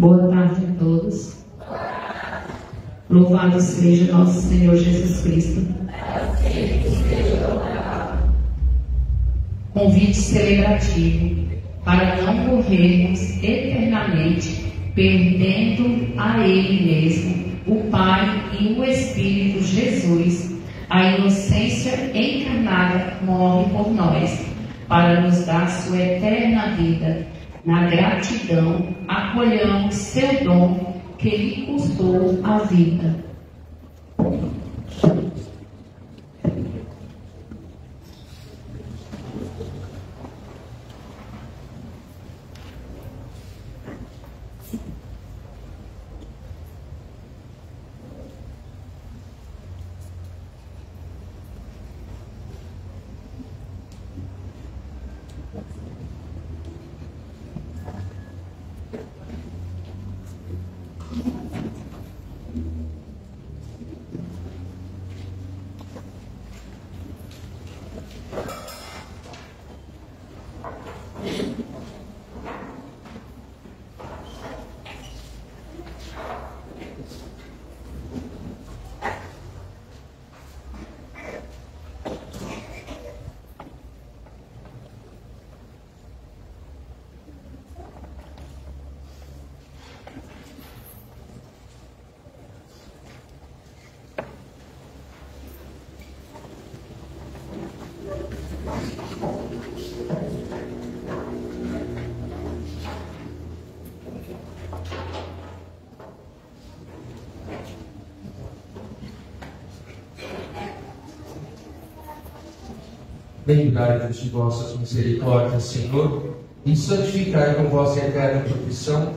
Boa tarde a todos. Louvado seja nosso Senhor Jesus Cristo. Convite celebrativo para não morrermos eternamente, perdendo a Ele mesmo, o Pai e o Espírito Jesus. A inocência encarnada morre por nós, para nos dar sua eterna vida. Na gratidão, acolhamos seu dom que lhe custou a vida. Lembrai-vos de vossas misericórdias, Senhor, e santificai com vossa eterna proteção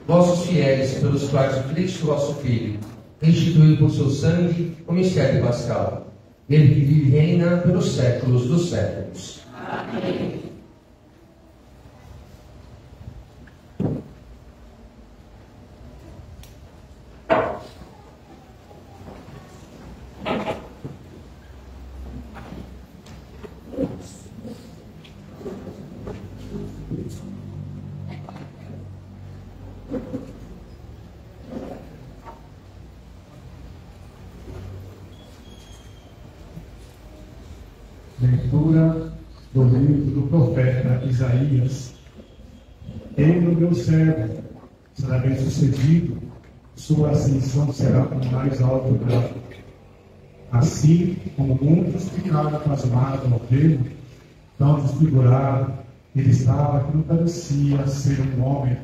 vossos fiéis, pelos quais o Cristo, vosso Filho, instituiu por seu sangue o mistério pascal. Ele que vive e reina pelos séculos dos séculos. Amém. Leitura do livro do profeta Isaías. Ele, o meu servo, será bem sucedido, sua ascensão será para o mais alto grau. Assim como muitos ficaram pasmados ao vê-lo, tão desfigurado, ele estava que não parecia ser um homem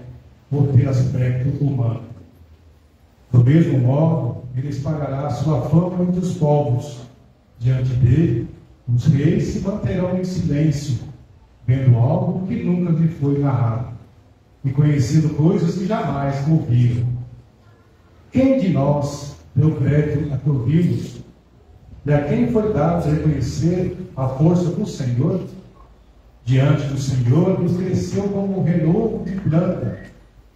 por ter aspecto humano. Do mesmo modo, ele espalhará sua fama entre os povos. Diante dele, os reis se manterão em silêncio, vendo algo que nunca lhe foi narrado, e conhecendo coisas que jamais ouviram. Quem de nós deu crédito a que ouvimos? E a quem foi dado reconhecer a força do Senhor? Diante do Senhor, ele cresceu como um renovo de planta,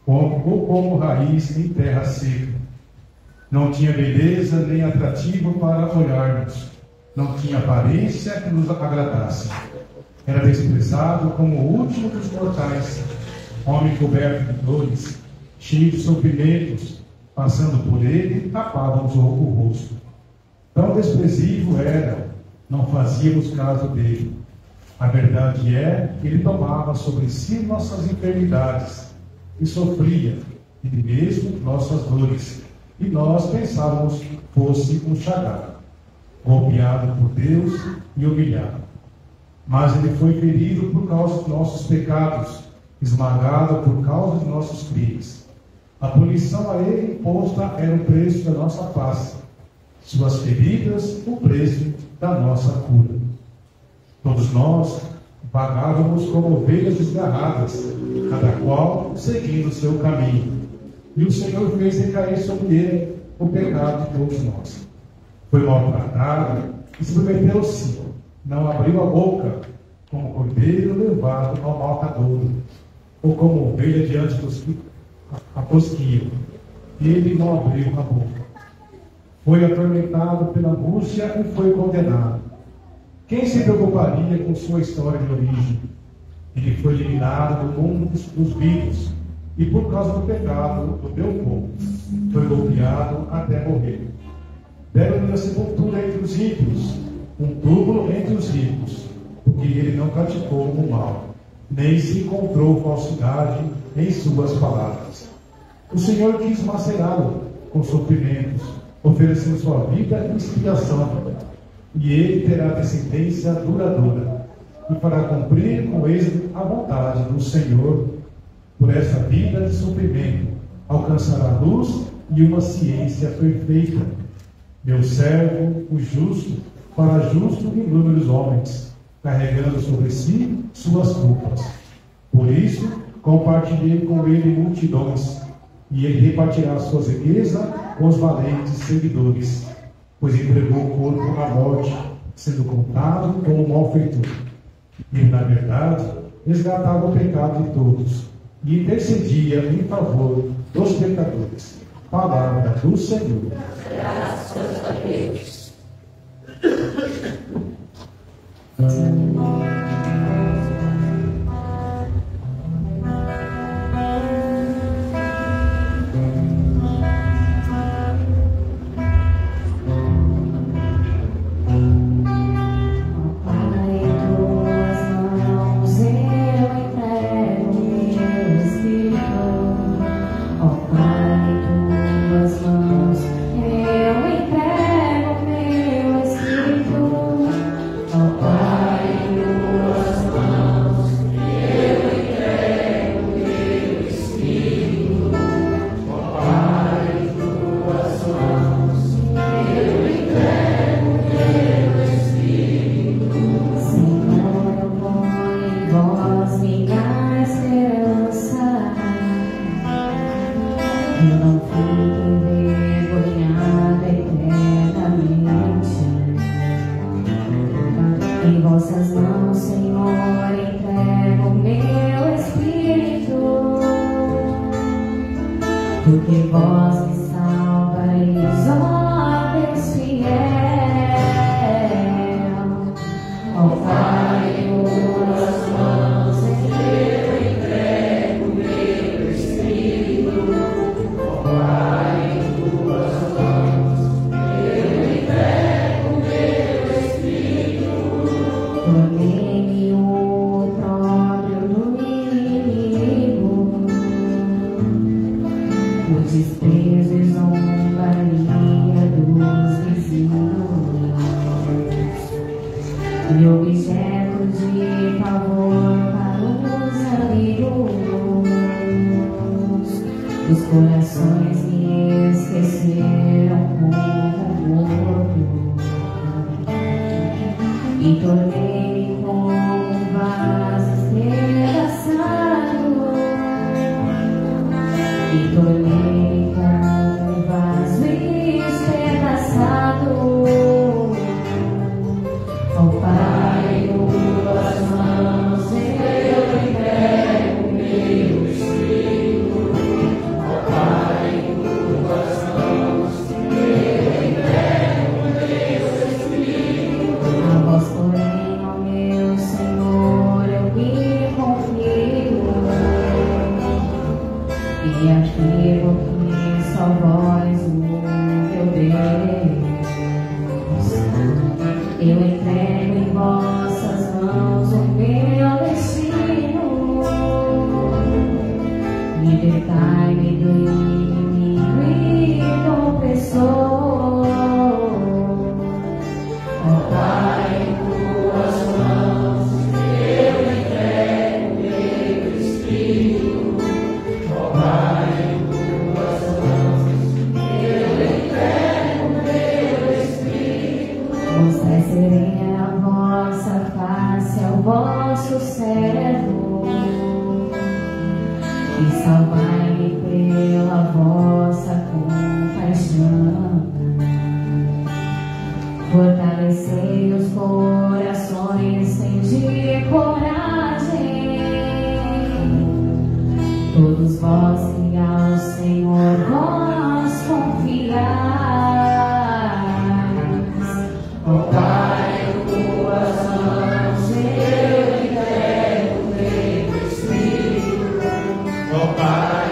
ou como raiz em terra seca. Não tinha beleza nem atrativo para olharmos. Não tinha aparência que nos agradasse. Era desprezado como o último dos mortais, homem coberto de dores, cheio de sofrimentos, passando por ele, tapávamos o rosto. Tão desprezível era, não fazíamos caso dele. A verdade é que ele tomava sobre si nossas enfermidades e sofria, ele mesmo, nossas dores, e nós pensávamos que fosse um chagado, golpeado por Deus e humilhado. Mas ele foi ferido por causa dos nossos pecados, esmagado por causa de nossos crimes. A punição a ele imposta era o preço da nossa paz, suas feridas o preço da nossa cura. Todos nós vagávamos como ovelhas desgarradas, cada qual seguindo o seu caminho. E o Senhor fez recair sobre ele o pecado de todos nós. Foi maltratado e submeteu-se, não abriu a boca, como cordeiro levado ao matadouro, ou como ovelha diante dos que aposteiam. Ele não abriu a boca. Foi atormentado pela angústia e foi condenado. Quem se preocuparia com sua história de origem? Ele foi eliminado do mundo dos vivos, e por causa do pecado do meu povo, foi golpeado até morrer. Deram-lhe a sepultura entre os ímpios, um túmulo entre os ricos, porque ele não praticou o mal, nem se encontrou falsidade em suas palavras. O Senhor quis macerá-lo com sofrimentos, oferecendo sua vida em expiação, e ele terá descendência duradoura, e fará cumprir com êxito a vontade do Senhor. Por essa vida de sofrimento, alcançará luz e uma ciência perfeita. Meu servo, o justo, fará justo inúmeros homens, carregando sobre si suas culpas. Por isso, compartilhei com ele multidões, e ele repartirá suas riquezas com os valentes seguidores, pois entregou o corpo à morte, sendo contado como malfeitor. E, na verdade, resgatava o pecado de todos, e intercedia em favor dos pecadores. Palavra do Senhor. Graças a Deus. Pai,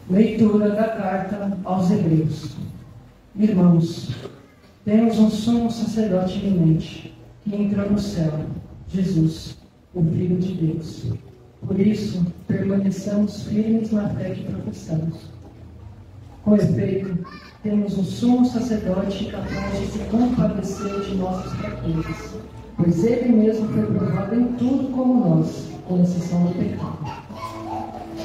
Leitura da carta aos Hebreus. Irmãos, temos um sumo sacerdote iminente, que entrou no céu, Jesus, o Filho de Deus. Por isso, permaneçamos firmes na fé que professamos. Com efeito, temos um sumo sacerdote capaz de se compadecer de nossas fraquezas, pois ele mesmo foi provado em tudo como nós, com exceção do pecado.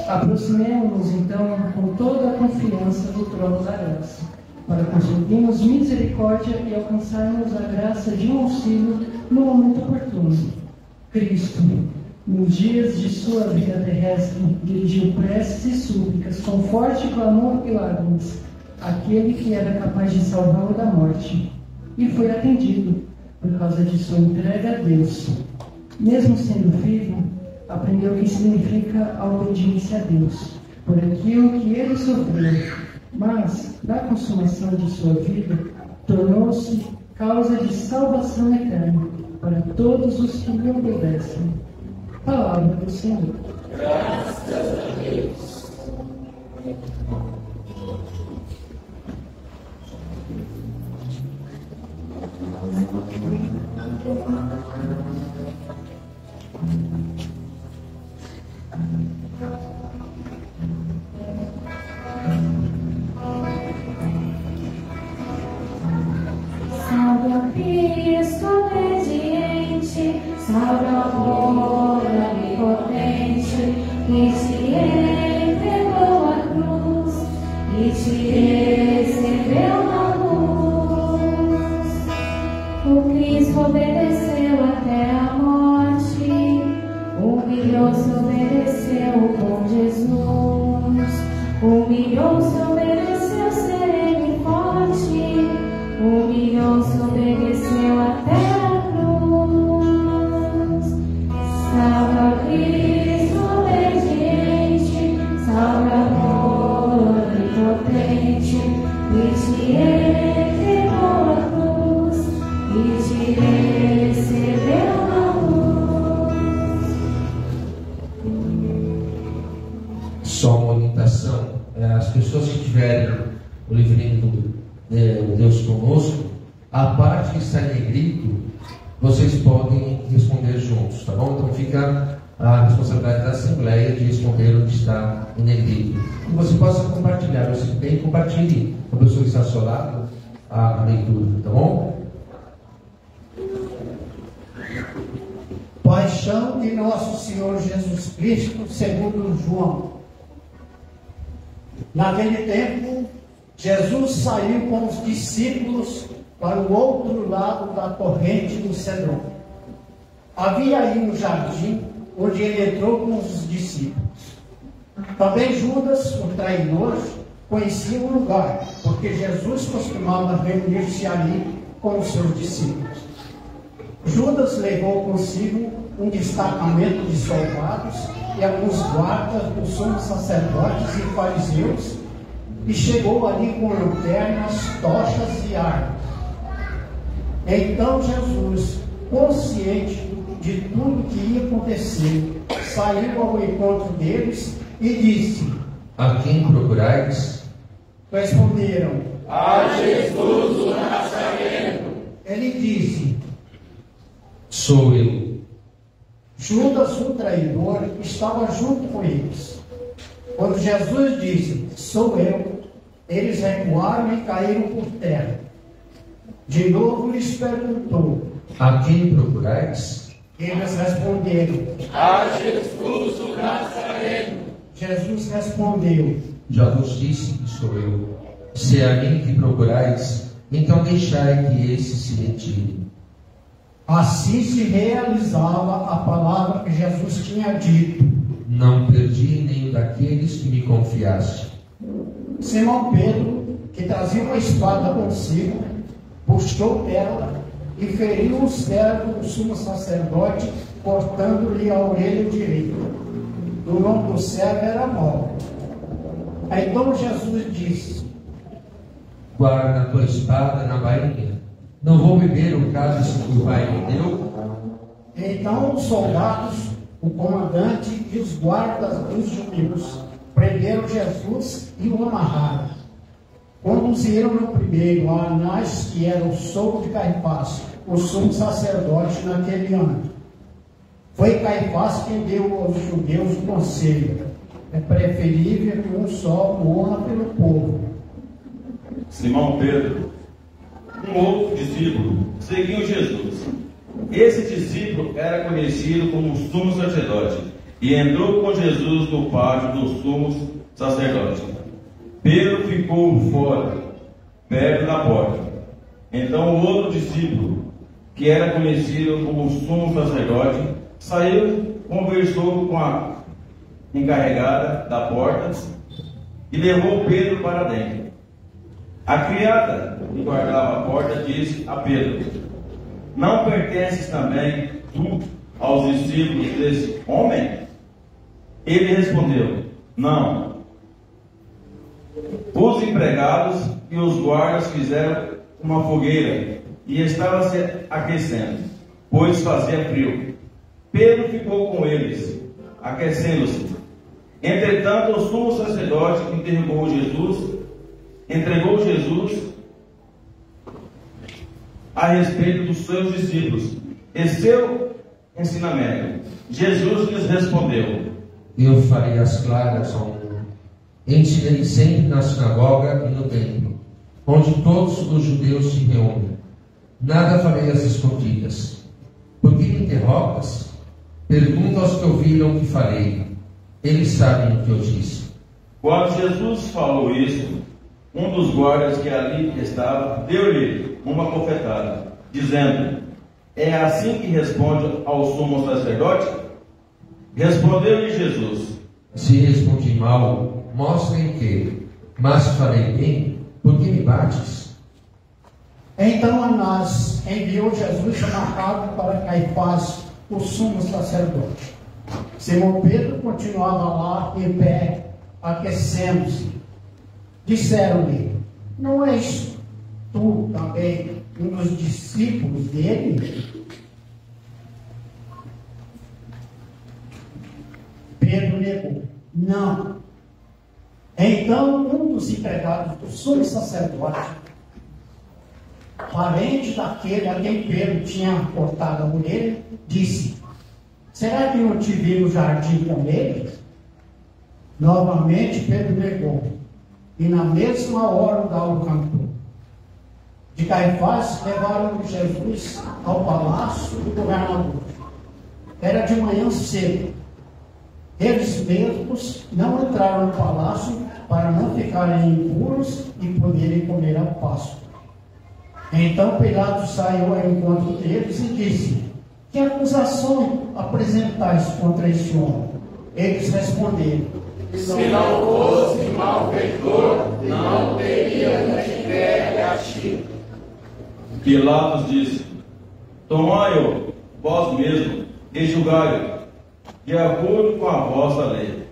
Aproximemo-nos, então, com toda a confiança do trono da graça, para conseguirmos misericórdia e alcançarmos a graça de um auxílio no momento oportuno. Cristo, nos dias de sua vida terrestre, dirigiu preces e súplicas com forte clamor e lágrimas àquele que era capaz de salvá-lo da morte, e foi atendido por causa de sua entrega a Deus. Mesmo sendo filho, aprendeu o que significa a obediência a Deus, por aquilo que ele sofreu, mas, da consumação de sua vida, tornou-se causa de salvação eterna para todos os que lhe obedecem. Palavra do Senhor. Graças a Deus. Salve a Cristo obediente, salve a amor onipotente, que te entregou a cruz e te recebeu na luz. O Cristo obedeceu até a morte, humilhou-se, obedeceu com Jesus, humilhou-se, obedeceu sereno e forte, humilhou-se, obedeceu até a cruz. Salve a Cristo obediente, salve amor onipotente, que te entregou a cruz e te recebeu na luz. Só uma orientação: as pessoas que tiverem o livrinho do Deus Conosco, a parte que está em negrito, vocês podem responder juntos, tá bom? Então fica a responsabilidade da Assembleia de responder o que está em negrito. E você possa compartilhar, você bem compartilhe com a pessoa que está ao seu lado a leitura, tá bom? Paixão de nosso Senhor Jesus Cristo, segundo João. Naquele tempo, Jesus saiu com os discípulos para o outro lado da torrente do Cedron. Havia aí um jardim onde ele entrou com os discípulos. Também Judas, o traidor, conhecia o lugar, porque Jesus costumava reunir-se ali com os seus discípulos. Judas levou consigo um destacamento de soldados e alguns guardas dos sumos sacerdotes e fariseus, e chegou ali com lanternas, tochas e armas. Então Jesus, consciente de tudo que ia acontecer, saiu ao encontro deles e disse: A quem procurais? Responderam: A Jesus o Nazareno. Ele disse: Sou eu. Judas, o traidor, estava junto com eles. Quando Jesus disse: Sou eu, eles recuaram e caíram por terra. De novo lhes perguntou: A quem procurais? Eles responderam: A Jesus o Nazareno. Jesus respondeu: Já vos disse que sou eu. Se é a mim que procurais, então deixai que esse se retire. Assim se realizava a palavra que Jesus tinha dito: Não perdi nenhum daqueles que me confiaste. Simão Pedro, que trazia uma espada consigo, puxou dela e feriu o servo do sumo sacerdote, cortando-lhe a orelha direita. O nome do servo era Malco. Então Jesus disse: Guarda a tua espada na bainha. Não vou beber o cálice que o Pai me deu? Então os soldados, o comandante e os guardas dos judeus prenderam Jesus e o amarraram. Conduziram-no primeiro a Anás, que era o sogro de Caifás, o sumo sacerdote naquele ano. Foi Caifás quem deu aos judeus o conselho: é preferível que um só morra pelo povo. Simão Pedro, um outro discípulo, seguiu Jesus. Esse discípulo era conhecido como sumo sacerdote e entrou com Jesus no pátio do sumo sacerdote. Pedro ficou fora, perto da porta. Então o outro discípulo, que era conhecido como sumo sacerdote, saiu, conversou com a encarregada da porta e levou Pedro para dentro. A criada que guardava a porta disse a Pedro: não pertences também tu aos discípulos desse homem? Ele respondeu: não. Os empregados e os guardas fizeram uma fogueira e estava se aquecendo, pois fazia frio. Pedro ficou com eles, aquecendo-se. Entretanto, o sumo sacerdote entregou Jesus a respeito dos seus discípulos e seu ensinamento. Jesus lhes respondeu: eu farei as claras ao mundo. Ensinei sempre na sinagoga e no templo, onde todos os judeus se reúnem. Nada farei às escondidas. Por que me interrogas? Pergunta aos que ouviram o que falei. Eles sabem o que eu disse. Quando Jesus falou isso, um dos guardas que ali estava deu-lhe uma bofetada, dizendo: é assim que responde ao sumo sacerdote? Respondeu-lhe Jesus: se respondi mal, mostrem que, mas se falei bem, por que me bates? Então Anás enviou Jesus amarrado para Caifás, o sumo sacerdote. Simão Pedro continuava lá em pé, aquecendo-se. Disseram-lhe: não és tu também um dos discípulos dele? Pedro negou: não. Então um dos empregados do sumo sacerdote, parente daquele a quem Pedro tinha cortado a orelha, disse: será que não te vi no jardim com ele? Novamente Pedro negou, e na mesma hora o galo cantou. De Caifás levaram Jesus ao palácio do governador. Era de manhã cedo. Eles mesmos não entraram no palácio para não ficarem impuros e poderem comer a Páscoa. Então Pilatos saiu ao encontro deles e disse: que acusação apresentais contra este homem? Eles responderam: se não fosse malfeitor, não teria entregue a ti. Pilatos disse: tomai-o vós mesmo e julgai-o, de acordo com a vossa lei.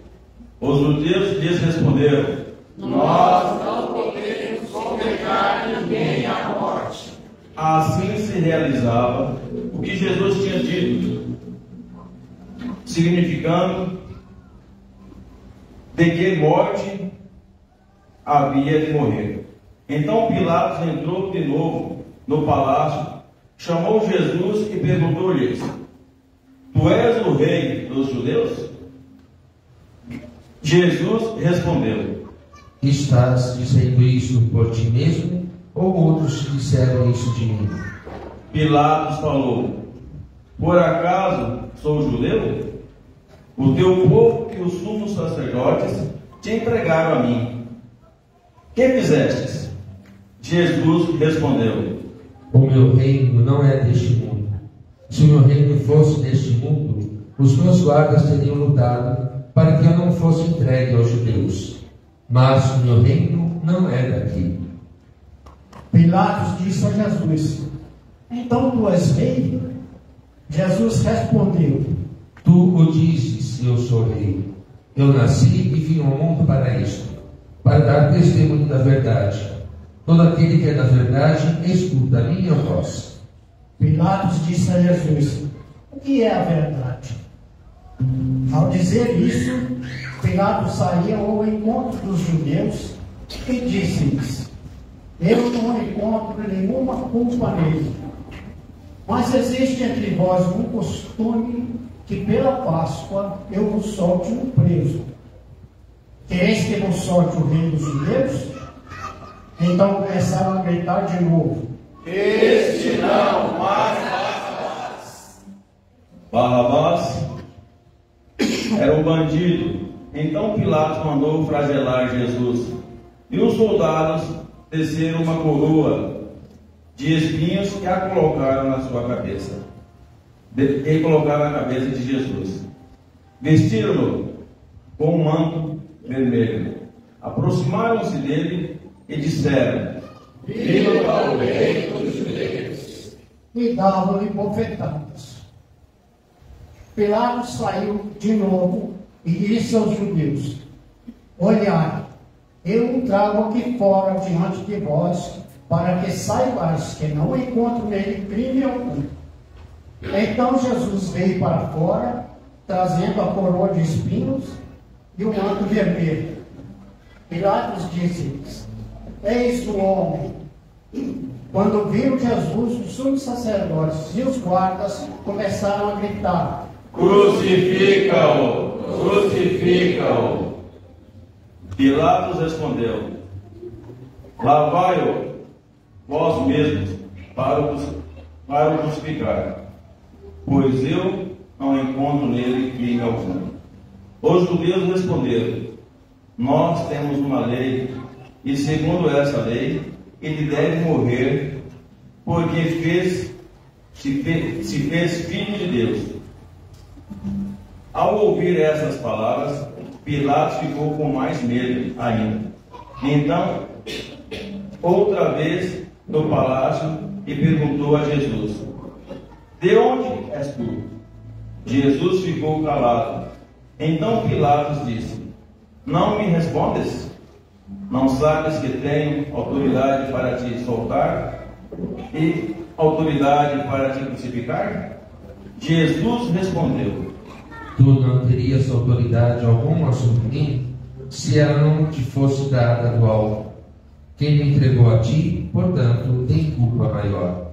Os judeus lhes responderam: nós não podemos condenar ninguém à morte. Assim se realizava o que Jesus tinha dito, significando de que morte havia de morrer. Então Pilatos entrou de novo no palácio, chamou Jesus e perguntou-lhes: tu és o rei dos judeus? Jesus respondeu: estás dizendo isso por ti mesmo, ou outros disseram isso de mim? Pilatos falou: por acaso sou judeu? O teu povo e os sumos sacerdotes te entregaram a mim. Que fizestes? Jesus respondeu: o meu reino não é deste mundo. Se o meu reino fosse deste mundo, os meus guardas teriam lutado para que eu não fosse entregue aos judeus. Mas o meu reino não é daqui. Pilatos disse a Jesus: então tu és rei? Jesus respondeu: tu o dizes, eu sou rei. Eu nasci e vim ao mundo para isto, para dar testemunho da verdade. Todo aquele que é da verdade, escuta a minha voz. Pilatos disse a Jesus: o que é a verdade? Ao dizer isso, Pilatos saía ao encontro dos judeus e disse-lhes: eu não encontro nenhuma culpa nele. Mas existe entre vós um costume que pela Páscoa eu vos solte um preso. Quereis que vos solte o rei dos judeus? Então começaram a gritar de novo: este não, mas Barrabás era um bandido. Então Pilatos mandou flagelar Jesus. E os soldados teceram uma coroa de espinhos e a colocaram na sua cabeça. E colocaram na cabeça de Jesus. Vestiram-no com um manto vermelho. Aproximaram-se dele e disseram: viva o rei dos judeus! E davam-lhe bofetadas. Pilatos saiu de novo e disse aos judeus: olhai, eu o trago aqui fora diante de vós, para que saibais que não encontro nele crime algum. Então Jesus veio para fora, trazendo a coroa de espinhos e o manto vermelho. Pilatos disse-lhes: eis o homem. Quando viram Jesus, os sumos sacerdotes e os guardas começaram a gritar: crucifica-o! Crucifica-o! Pilatos respondeu: lavai-o vós mesmos para o crucificar, pois eu não encontro nele crime algum. Os judeus responderam: nós temos uma lei, e segundo essa lei, ele deve morrer, porque se fez filho de Deus. Ao ouvir essas palavras, Pilatos ficou com mais medo ainda. Então, outra vez no palácio, e perguntou a Jesus: de onde és tu? Jesus ficou calado. Então Pilatos disse: não me respondes? Não sabes que tenho autoridade para te soltar e autoridade para te crucificar? Jesus respondeu: Tu não terias autoridade alguma sobre mim, se ela não te fosse dada do alto. Quem me entregou a ti, portanto, tem culpa maior.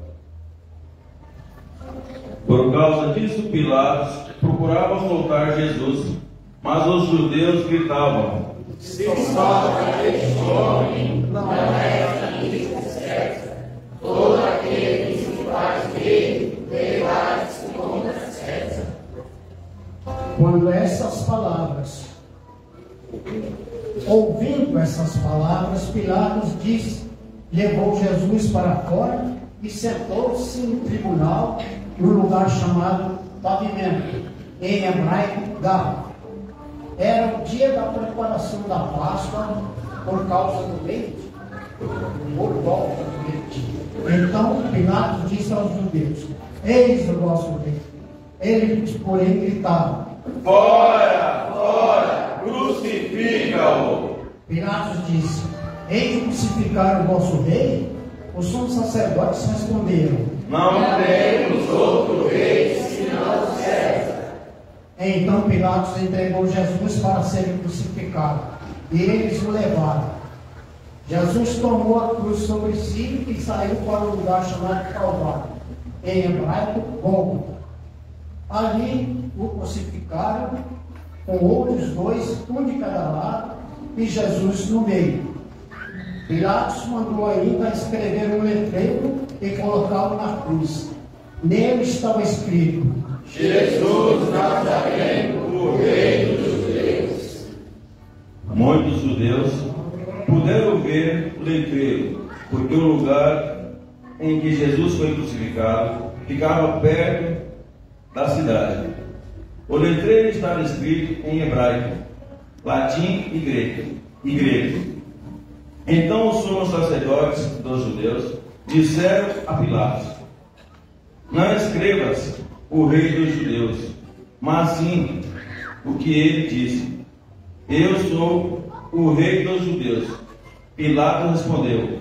Por causa disso, Pilatos procurava soltar Jesus, mas os judeus gritavam: se solta este homem, não resta lista certa. Todo aquele que se faz dele, levar-se contra César. Quando ouvindo essas palavras, Pilatos levou Jesus para fora e sentou-se no tribunal, num lugar chamado Pavimento, em hebraico Gá. Era o dia da preparação da Páscoa, por causa do leite, por volta do leite. Então Pilatos disse aos judeus: eis o vosso rei. Eles, porém, gritavam: fora, fora, crucifica-o! Pilatos disse: eis crucificar o vosso rei? Os sumos sacerdotes responderam: não temos outro rei senão César. Então Pilatos entregou Jesus para ser crucificado, e eles o levaram. Jesus tomou a cruz sobre si e saiu para um lugar chamado Calvário, em hebraico Gólgota. Ali o crucificaram, com outros dois, um de cada lado, e Jesus no meio. Pilatos mandou ainda escrever um letreiro e colocá-lo na cruz. Nele estava escrito: Jesus Nazareno, o Rei dos Judeus. Muitos judeus puderam ver o letreiro, porque o lugar em que Jesus foi crucificado ficava perto da cidade. O letreiro estava escrito em hebraico, latim e grego. Então os sumos sacerdotes dos judeus disseram a Pilatos: não escrevas o Rei dos Judeus, mas sim o que ele disse: eu sou o Rei dos Judeus. Pilatos respondeu: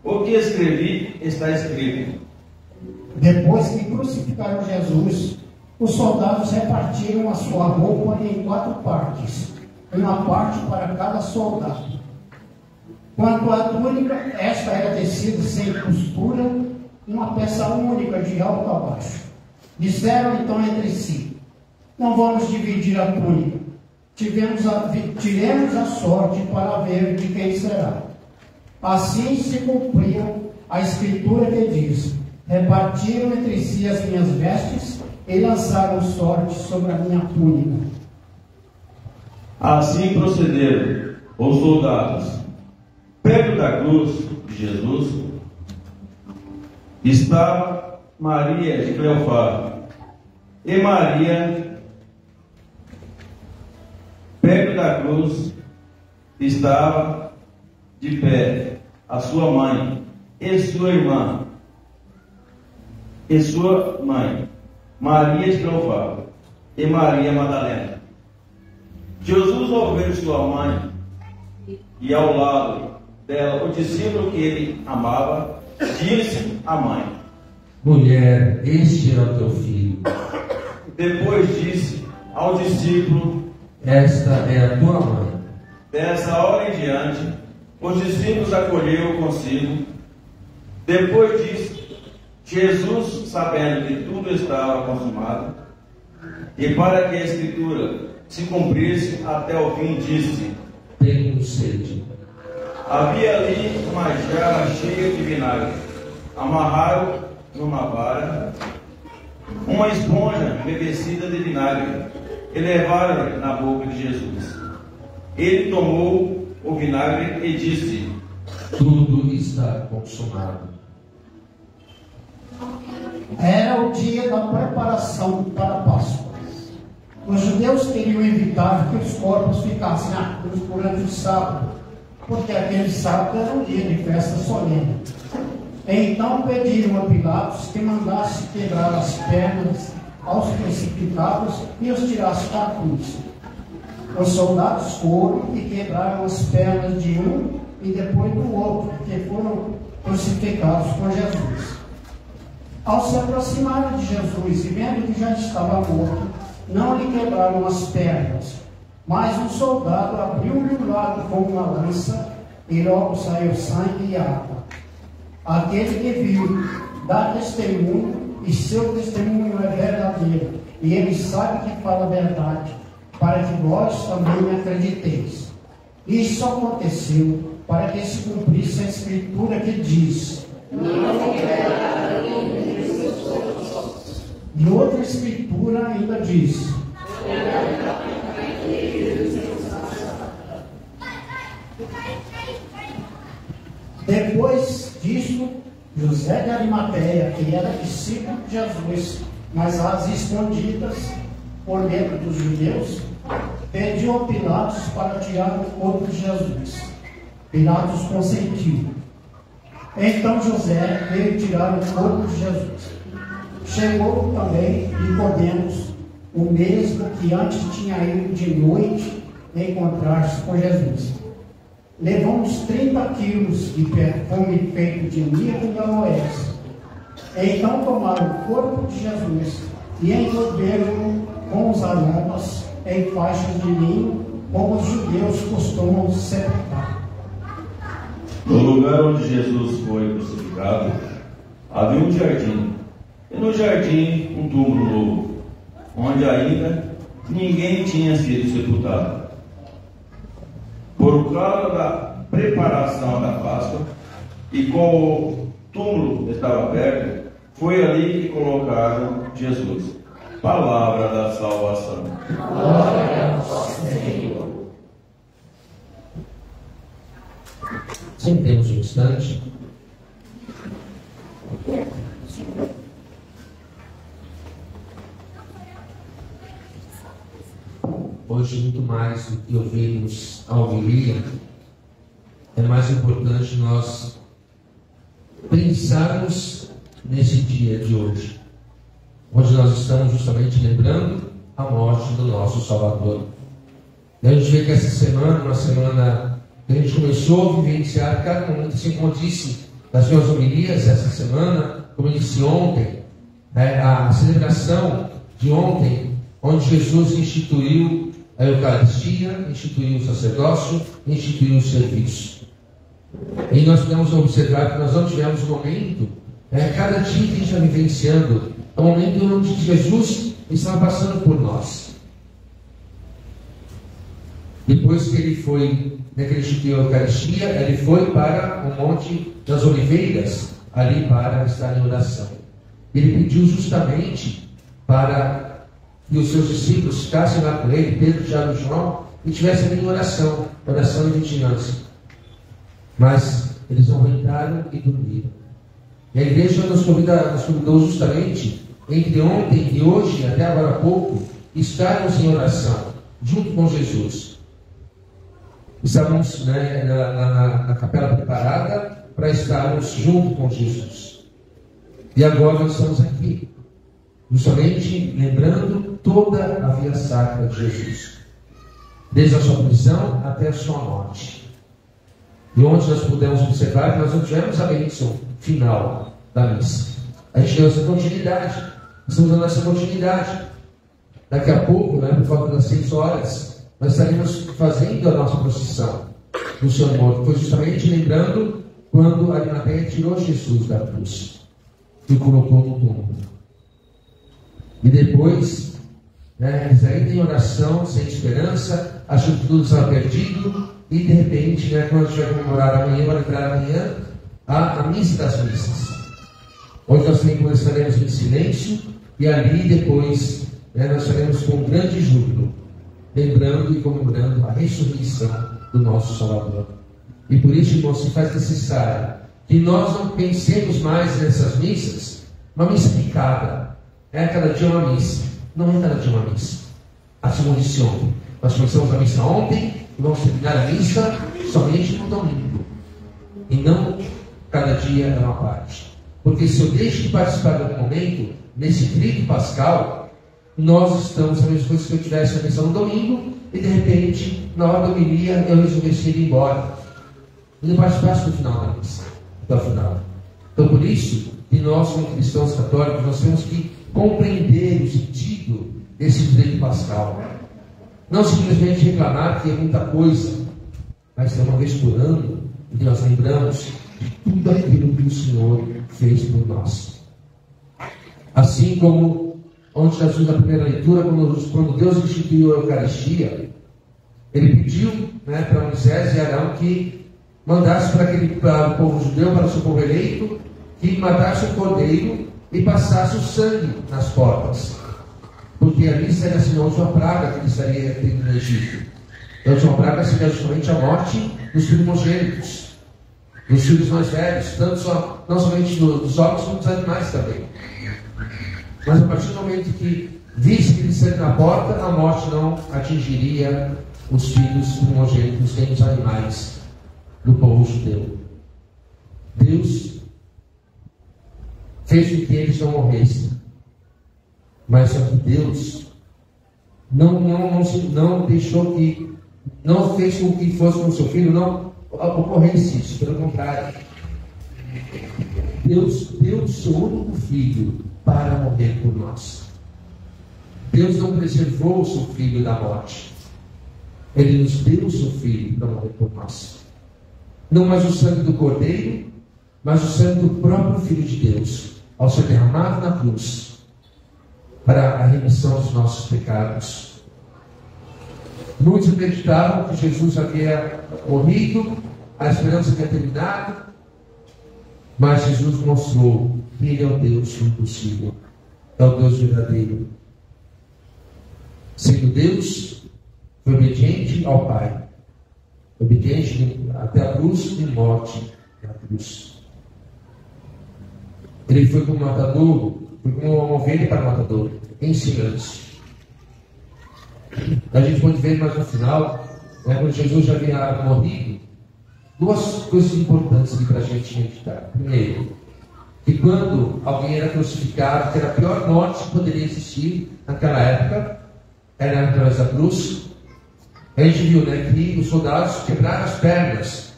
O que escrevi está escrito. Depois que crucificaram Jesus, os soldados repartiram a sua roupa em 4 partes, uma parte para cada soldado. Quanto à túnica, esta era tecida sem costura, uma peça única de alto a baixo. Disseram então entre si: não vamos dividir a túnica. Tiremos a sorte para ver de quem será. Assim se cumpriu a escritura que diz: repartiram entre si as minhas vestes e lançaram sorte sobre a minha túnica. Assim procederam os soldados. Perto da cruz de Jesus estava Maria de Cleofás e Maria. Perto da cruz estava de pé a sua mãe e sua irmã e sua mãe, Maria de Cleofás e Maria Madalena. Jesus, ao ver sua mãe e ao lado dela o discípulo que ele amava, disse à mãe: mulher, este é o teu filho. Depois disse ao discípulo: esta é a tua mãe. Dessa hora em diante, os discípulos acolheram consigo. Depois disso, Jesus, sabendo que tudo estava consumado, e para que a Escritura se cumprisse até o fim, disse: tenho sede. Havia ali uma jarra cheia de vinagre. Amarraram numa vara uma esponja embebecida de vinagre e levaram na boca de Jesus. Ele tomou o vinagre e disse: tudo está consumado. Era o dia da preparação para a Páscoa. Os judeus queriam evitar que os corpos ficassem na cruz durante o sábado, porque aquele sábado era um dia de festa solene. Então pediram a Pilatos que mandasse quebrar as pernas aos crucificados e os tirasse da cruz. Os soldados foram e quebraram as pernas de um e depois do outro, que foram crucificados com Jesus. Ao se aproximarem de Jesus e vendo que já estava morto, não lhe quebraram as pernas, mas um soldado abriu-lhe o lado com uma lança e logo saiu sangue e água. Aquele que viu dá testemunho e seu testemunho é verdadeiro, e ele sabe que fala a verdade, para que vós também acrediteis. Isso aconteceu para que se cumprisse a Escritura que diz: e outra Escritura ainda diz: depois disso, José de Arimateia, que era discípulo de Jesus, mas às escondidas por medo dos judeus, pediu a Pilatos para tirar o corpo de Jesus. Pilatos consentiu. Então José veio tirar o corpo de Jesus. Chegou também Nicodemos, o mesmo que antes tinha ido de noite encontrar-se com Jesus. Levou uns 30 quilos de perfume feito de mirra e aloés. Então tomaram o corpo de Jesus e envolveram-no com os aromas em faixas de linho, como os judeus costumam sepultar. No lugar onde Jesus foi crucificado, havia um jardim, e no jardim um túmulo novo, onde ainda ninguém tinha sido sepultado. Por causa da preparação da Páscoa, e como o túmulo estava perto, foi ali que colocaram Jesus. Palavra da salvação. Glória ao Senhor. Sentemos um instante. Hoje, muito mais do que ouvirmos a homilia, é mais importante nós pensarmos nesse dia de hoje, onde nós estamos justamente lembrando a morte do nosso Salvador. E a gente vê que essa semana, uma semana que a gente começou a vivenciar cada momento, assim como eu disse das minhas homilias essa semana, como eu disse ontem, a celebração de ontem, onde Jesus instituiu a Eucaristia, instituiu o sacerdócio, instituiu o serviço. E nós podemos observar que nós não tivemos um momento, cada dia que a gente está vivenciando, é um momento onde Jesus estava passando por nós. Depois que ele foi, que ele instituiu a Eucaristia, ele foi para o Monte das Oliveiras, ali para estar em oração. Ele pediu justamente para que os seus discípulos ficassem lá com ele, Pedro, Tiago e João, e estivessem ali em oração e vigilança. Mas eles não entraram e dormiram. E a igreja nos convidou justamente, entre ontem e hoje, até agora há pouco, estarmos em oração, junto com Jesus. Estávamos na capela preparada para estarmos junto com Jesus. E agora nós estamos aqui, justamente lembrando toda a via sacra de Jesus, desde a sua prisão até a sua morte. E onde nós pudemos observar que nós não tivemos a bênção final da missa. A gente deu essa continuidade. Estamos dando essa continuidade. Daqui a pouco, por volta das 6 horas, nós estaremos fazendo a nossa procissão no Senhor Morto. Foi justamente lembrando quando a Arimateia tirou Jesus da cruz e o colocou no túmulo. E depois, eles ainda em oração, sem esperança, achando que tudo estava perdido. E de repente, quando a gente vai comemorar amanhã, vai entrar amanhã, a missa das missas. Onde nós também estaremos em silêncio, e ali depois nós estaremos com um grande júbilo, lembrando e comemorando a ressurreição do nosso Salvador. E por isso, irmãos, se faz necessário que nós não pensemos mais nessas missas, uma missa picada. Cada dia uma missa. Não é cada dia uma missa. Assim como disse ontem. Nós começamos a missa ontem, e vamos terminar a missa somente no domingo. E não cada dia é uma parte. Porque se eu deixo de participar de algum momento, nesse rito pascal, nós estamos a mesma coisa que eu tivesse a missa no domingo, e de repente, na hora da homilia, eu resolvesse ir embora. E não participasse do final da missa, até o final. Então, por isso, que nós, como cristãos católicos, nós temos que compreender o sentido desse rito pascal. Não simplesmente reclamar que é muita coisa, mas é uma vez por ano que nós lembramos de tudo aquilo que o Senhor fez por nós. Assim como onde nós vimos na primeira leitura, quando Deus instituiu a Eucaristia, ele pediu para Moisés e Arão que mandasse para o povo judeu, para o seu povo eleito, que matasse o cordeiro e passasse o sangue nas portas. Porque ali seria assim a última praga que ele estaria tendo no Egito. A última praga seria justamente a morte dos primogênitos, dos filhos mais velhos, não somente dos homens, como dos animais também. Mas a partir do momento que visse que ele estaria na porta, a morte não atingiria os filhos primogênitos nem os animais do povo judeu. Deus fez com que eles não morressem. Mas só que Deus não deixou que, não fez com que fosse com o seu filho, não ocorresse isso, pelo contrário. Deus deu o seu único filho para morrer por nós. Deus não preservou o seu filho da morte. Ele nos deu o seu filho para morrer por nós. Não mais o sangue do cordeiro, mas o sangue do próprio Filho de Deus, ao ser derramado na cruz, para a remissão dos nossos pecados. Muitos acreditavam que Jesus havia morrido, a esperança havia terminado, mas Jesus mostrou que Ele é o Deus impossível, é o Deus verdadeiro. Sendo Deus, foi obediente ao Pai, obediente até a cruz e morte na cruz. Ele foi como matador, foi como uma ovelha para o matador, em silêncio. A gente pode ver mais no final, quando Jesus já havia morrido, duas coisas importantes aqui para a gente meditar. Primeiro, que quando alguém era crucificado, que era a pior morte que poderia existir naquela época, era através da cruz. A gente viu que os soldados quebraram as pernas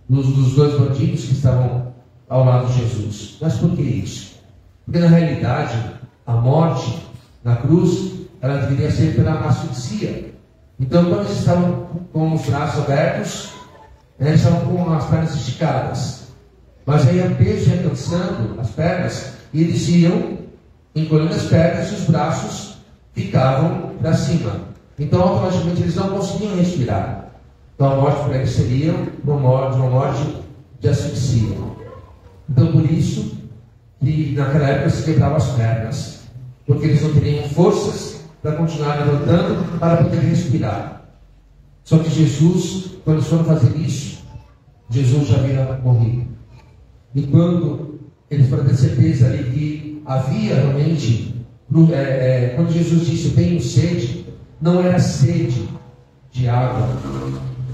dos dois bandidos que estavam ao lado de Jesus. Mas por que isso? Porque na realidade, a morte na cruz, ela deveria ser pela asfixia. Então, quando eles estavam com os braços abertos, eles estavam com as pernas esticadas. Mas aí o peso ia cansando as pernas, e eles iam encolhendo as pernas e os braços ficavam para cima. Então, automaticamente, eles não conseguiam respirar. Então, a morte para eles seria uma morte de asfixia. Então, por isso, que naquela época se quebravam as pernas, porque eles não teriam forças para continuar levantando para poder respirar. Só que Jesus, quando eles foram fazer isso, Jesus já havia morrido. E quando eles foram ter certeza ali que havia realmente, quando Jesus disse, eu tenho sede, não era sede de água,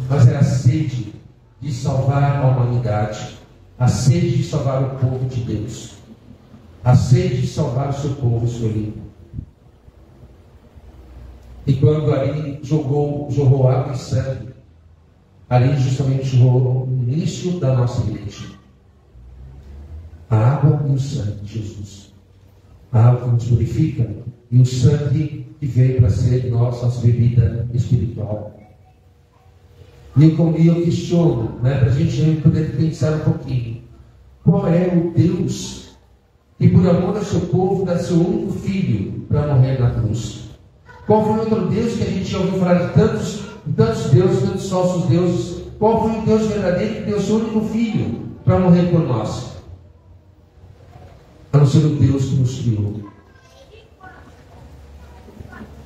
mas era sede de salvar a humanidade, a sede de salvar o povo de Deus, a sede de salvar o seu povo escolhido. E quando ali jorrou água e sangue, ali justamente jorrou o início da nossa igreja. A água e o sangue de Jesus. A água que nos purifica e o sangue que veio para ser nossa bebida espiritual. E eu questiono, para a gente poder pensar um pouquinho, qual é o Deus que por amor ao seu povo dá seu único filho para morrer na cruz? Qual foi o outro Deus que a gente já ouviu falar de tantos deuses, tantos falsos deuses? Qual foi o Deus verdadeiro que deu seu único filho para morrer por nós? A não ser o Deus que nos criou.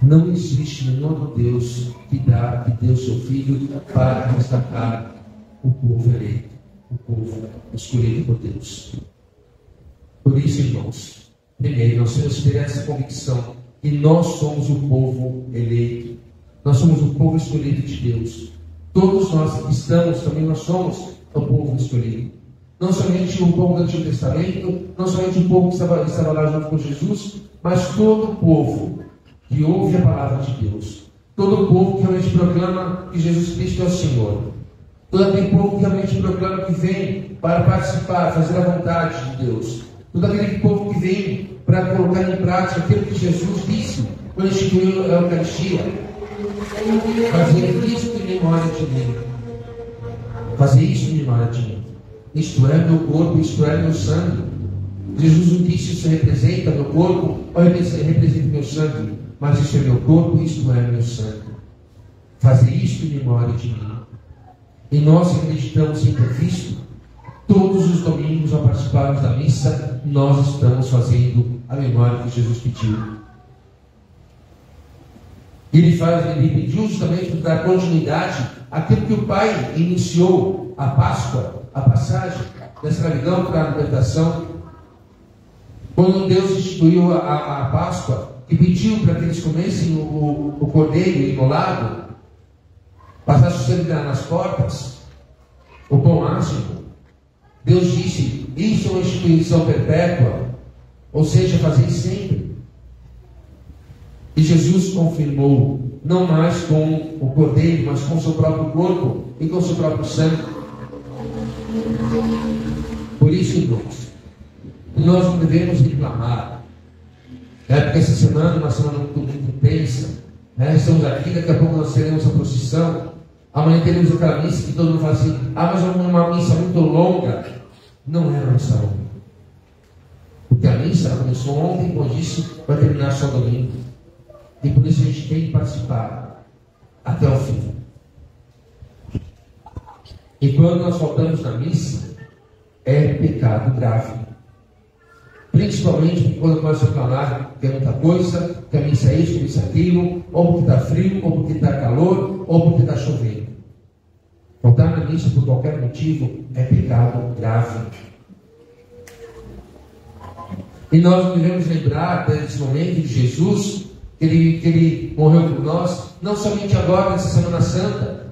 Não existe nenhum outro Deus que deu seu filho para resgatar o povo eleito, o povo escolhido por Deus. Por isso, irmãos, primeiro, nós temos que ter essa convicção que nós somos o povo eleito, nós somos o povo escolhido de Deus. Todos nós que estamos, também nós somos o povo escolhido. Não somente o povo do Antigo Testamento, não somente o povo que estava lá junto com Jesus, mas todo o povo que ouve a palavra de Deus, todo o povo que realmente proclama que Jesus Cristo é o Senhor, todo aquele povo que realmente proclama que vem para participar, fazer a vontade de Deus, todo aquele povo que vem para colocar em prática aquilo que Jesus disse quando instituiu a Eucaristia: fazer isto em memória de mim. Fazer isto em memória de mim. Isto é meu corpo, isto é meu sangue. Jesus não disse isso representa meu corpo ou representa meu sangue, mas isso é meu corpo, isto é meu sangue. Fazer isto em memória de mim. E nós acreditamos em Cristo. Todos os domingos, ao participarmos da missa, nós estamos fazendo a memória que Jesus pediu. Ele pediu justamente para dar continuidade àquilo que o Pai iniciou, a Páscoa, a passagem da escravidão para a libertação. Quando Deus instituiu a Páscoa, e pediu para que eles comessem o cordeiro imolado, passassem o sangue nas portas, o pão ácido, Deus disse: isso é uma instituição perpétua, ou seja, fazer sempre. E Jesus confirmou, não mais com o cordeiro, mas com o seu próprio corpo e com o seu próprio sangue. Por isso, irmãos, nós não devemos reclamar. Porque essa semana é uma semana muito intensa. Estamos aqui, daqui a pouco nós teremos a procissão. Amanhã teremos aquela missa que todo mundo fala assim: mas é uma missa muito longa. Não é uma missa longa. Porque a missa começou ontem, como disse, vai terminar só domingo. E por isso a gente tem que participar até o fim. E quando nós faltamos na missa, é pecado grave. Principalmente quando nós reclamar que é muita coisa, que a missa é isso, que a missa é aquilo, ou porque está frio, ou porque está calor, ou porque está chovendo. Faltar na missa por qualquer motivo é pecado grave. E nós devemos lembrar desse momento de Jesus, que ele morreu por nós, não somente agora, nessa Semana Santa,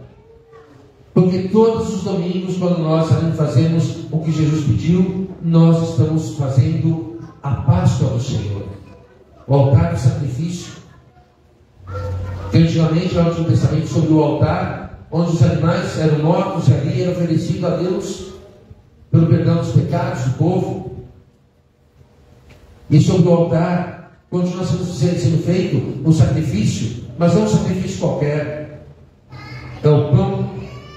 porque todos os domingos, quando nós fazemos o que Jesus pediu, nós estamos fazendo a Páscoa do Senhor, o altar do sacrifício. Que antigamente, no Antigo Testamento, sobre o altar, onde os animais eram mortos e ali era oferecido a Deus pelo perdão dos pecados do povo. E sobre o altar continua sendo feito um sacrifício, mas não um sacrifício qualquer. É o pão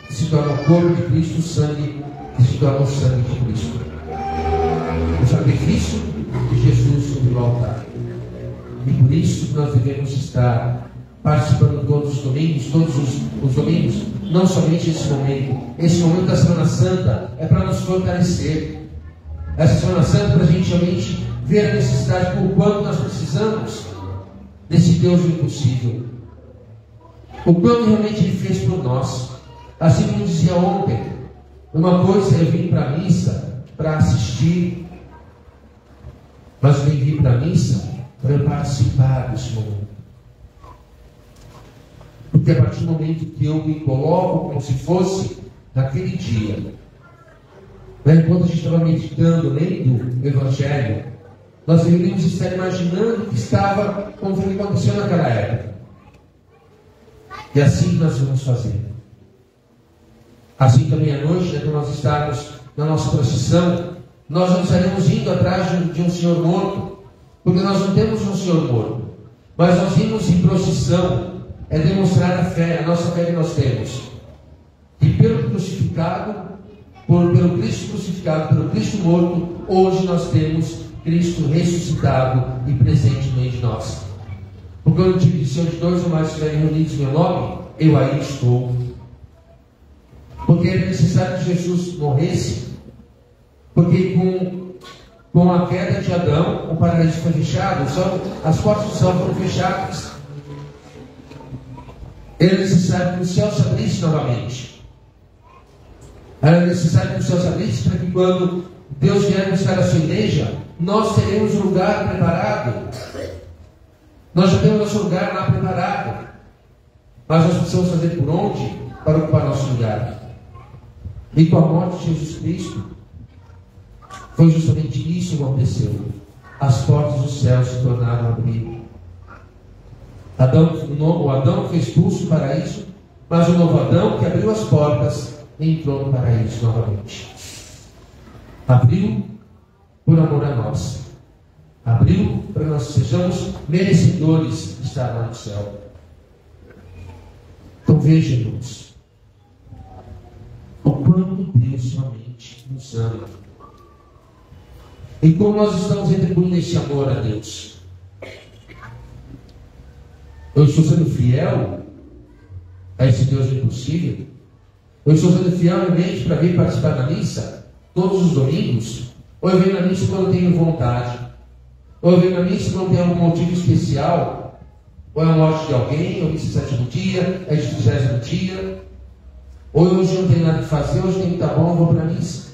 que se torna o corpo de Cristo, o sangue que se torna o sangue de Cristo. O sacrifício de Jesus sobre o altar. E por isso nós devemos estar participando todos os domingos, não somente esse momento. Esse momento da Semana Santa é para nos fortalecer. Essa Semana Santa é para a gente realmente ver a necessidade, por quanto nós precisamos desse Deus do impossível. O quanto realmente Ele fez por nós. Assim como eu dizia ontem, uma coisa é eu vim para a missa para assistir, mas eu vim para a missa para eu participar desse momento. Porque a partir do momento que eu me coloco como se fosse naquele dia, enquanto a gente estava meditando, lendo o Evangelho, nós deveríamos estar imaginando o que estava, como foi que aconteceu naquela época. E assim nós vamos fazer. Assim também à noite, quando nós estarmos na nossa procissão, nós não estaremos indo atrás de um Senhor morto, porque nós não temos um Senhor morto, mas nós vimos em procissão. É demonstrar a fé, a nossa fé que nós temos. E pelo crucificado, pelo Cristo crucificado, pelo Cristo morto, hoje nós temos Cristo ressuscitado e presente no meio de nós. Porque eu digo, se onde dois ou mais estiverem reunidos em meu nome, eu aí estou. Porque era necessário que Jesus morresse, porque com a queda de Adão, o paraíso foi fechado, as portas do céu foram fechadas. Era necessário que o céu se abrisse novamente. Era necessário que o céu se abrisse para que quando Deus vier buscar a sua igreja, nós teremos um lugar preparado. Nós já temos nosso lugar lá preparado. Mas nós precisamos fazer por onde para ocupar nosso lugar. E com a morte de Jesus Cristo, foi justamente isso que aconteceu. As portas do céu se tornaram a abrir. O Adão foi expulso do paraíso, mas o novo Adão, que abriu as portas, entrou no paraíso novamente. Abriu por amor a nós. Abriu para que nós sejamos merecedores de estar lá no céu. Então veja, irmãos, o quanto Deus realmente nos ama. E como nós estamos retribuindo esse amor a Deus. Eu estou sendo fiel a esse Deus impossível? Eu estou sendo fiel realmente para vir participar da missa todos os domingos? Ou eu venho na missa quando eu tenho vontade? Ou eu venho na missa quando tem algum motivo especial? Ou é uma morte de alguém, ou missa de 7º dia, é de 30º dia? Ou hoje eu não tenho nada que fazer, hoje tem que estar bom, eu vou para a missa?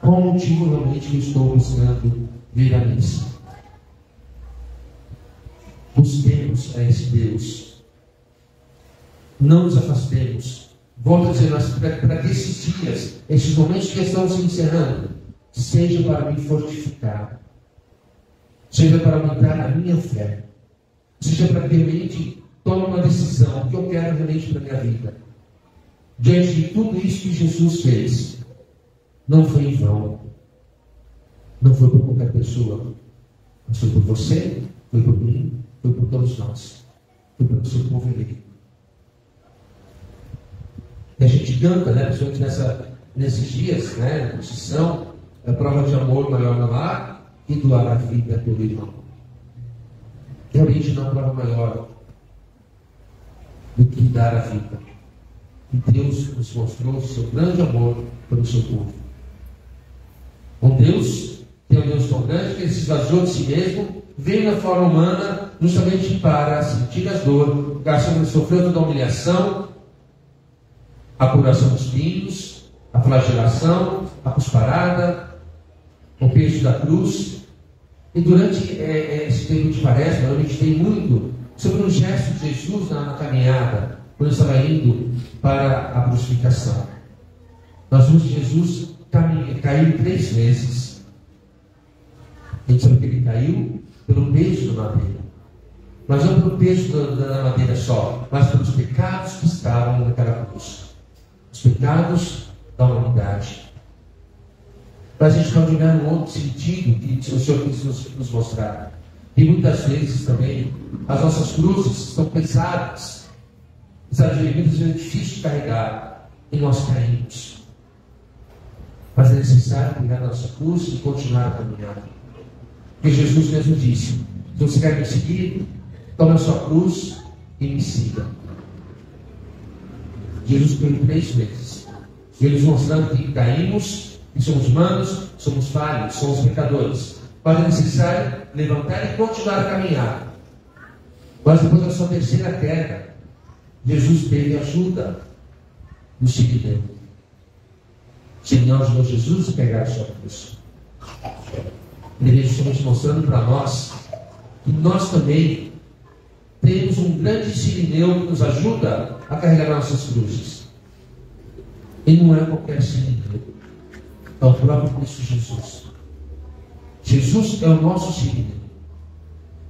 Qual o motivo realmente que eu estou buscando vir à missa? Busquemos a esse Deus. Não nos afastemos. Volto a dizer, para que esses dias, esses momentos que estão se encerrando, seja para me fortificar, seja para aumentar a minha fé, seja para que realmente tome uma decisão, o que eu quero realmente para a minha vida. Diante de tudo isso que Jesus fez, não foi em vão. Não foi por qualquer pessoa, mas foi por você, foi por mim, foi por todos nós, foi pelo seu povo eleito. E a gente canta, né, principalmente nesses dias, né, na procissão, a prova de amor maior não há e doar a vida pelo irmão. Realmente não há prova maior do que dar a vida. E Deus nos mostrou o seu grande amor pelo seu povo. Um Deus, tem um Deus tão grande que ele se esvaziou de si mesmo, veio na forma humana justamente para sentir as dores, ele sofreu toda a humilhação, a curação dos filhos, a flagelação, a cusparada, o peso da cruz. E durante esse tempo de Quaresma, eu meditei muito sobre um gesto de Jesus na caminhada, quando estava indo para a crucificação. Nós vimos que Jesus caiu 3 vezes. A gente sabe que ele caiu pelo peso da madeira. Mas não pelo peso da madeira só, mas pelos pecados que estavam naquela cruz. Os pecados da humanidade. Mas a gente pode olhar um outro sentido que o Senhor quis nos mostrar. E muitas vezes também as nossas cruzes estão pesadas, muitas vezes é difícil de carregar e nós caímos. Mas é necessário pegar a nossa cruz e continuar a caminhar. Porque Jesus mesmo disse: se você quer me seguir, tome a sua cruz e me siga. Jesus foi 3 vezes. Ele nos mostrando que caímos, que somos humanos, somos falhos, somos pecadores. Mas é necessário levantar e continuar a caminhar. Mas depois da sua terceira queda, Jesus teve ajuda do seguidor. O Senhor ajudou Jesus a pegar a sua cruz. Ele está nos mostrando para nós que nós também temos um grande sirineu que nos ajuda a carregar nossas cruzes. E não é qualquer sirineu, é o próprio Cristo Jesus. Jesus é o nosso sirineu.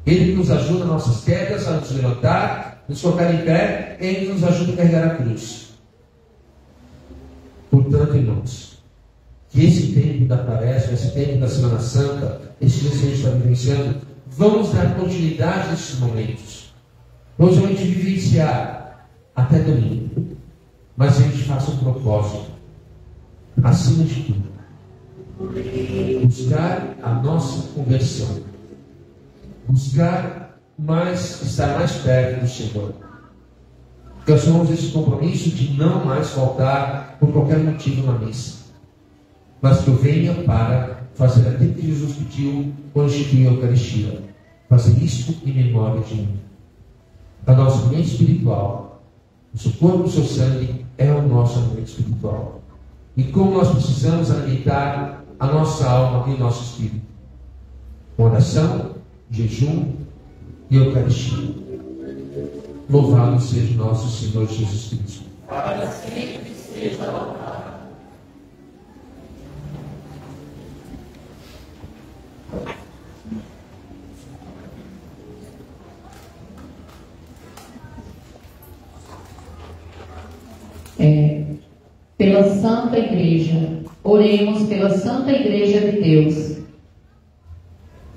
Ele nos ajuda nas nossas quedas, a nos levantar, nos colocar em pé, Ele nos ajuda a carregar a cruz. Portanto, irmãos, que esse tempo da Quaresma, esse tempo da Semana Santa, esse dia que a gente está vivenciando, vamos dar continuidade nesses momentos. Vamos realmente vivenciar até domingo. Mas a gente faça um propósito, acima de tudo, buscar a nossa conversão, buscar estar mais perto do Senhor. Que assumamos esse compromisso de não mais faltar por qualquer motivo na missa, mas que eu venha para fazer aquilo que Jesus pediu quando instituiu a Eucaristia: fazer isto em memória de mim. A nossa mente espiritual, o seu corpo, o seu sangue, é o nosso alimento espiritual. E como nós precisamos alimentar a nossa alma e o nosso espírito? Oração, jejum e Eucaristia. Louvado seja o nosso Senhor Jesus Cristo. Para sempre seja louvado. Pela Santa Igreja, oremos pela Santa Igreja de Deus.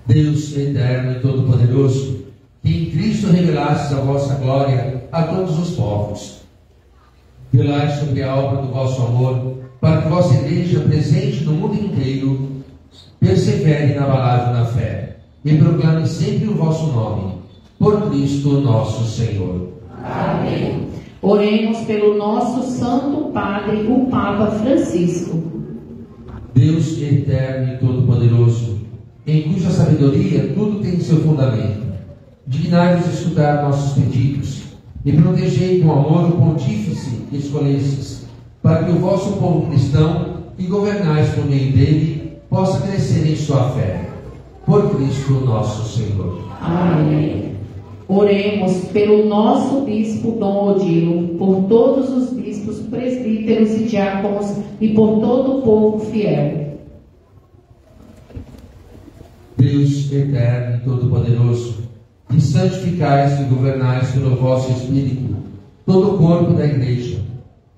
Deus eterno e todo-poderoso, que em Cristo revelastes a vossa glória a todos os povos. Velai sobre a obra do vosso amor, para que vossa Igreja, presente no mundo inteiro, persevere inabalável na fé e proclame sempre o vosso nome. Por Cristo nosso Senhor. Amém. Oremos pelo nosso Santo Padre, o Papa Francisco. Deus eterno e todo-poderoso, em cuja sabedoria tudo tem seu fundamento, dignai-vos escutar nossos pedidos e protegei com amor o pontífice que escolhestes, para que o vosso povo cristão, que governais por meio dele, possa crescer em sua fé. Por Cristo nosso Senhor. Amém. Oremos pelo nosso bispo Dom Odilo, por todos os bispos, presbíteros e diáconos e por todo o povo fiel. Deus eterno e todo-poderoso, que santificais e governais pelo vosso Espírito todo o corpo da Igreja,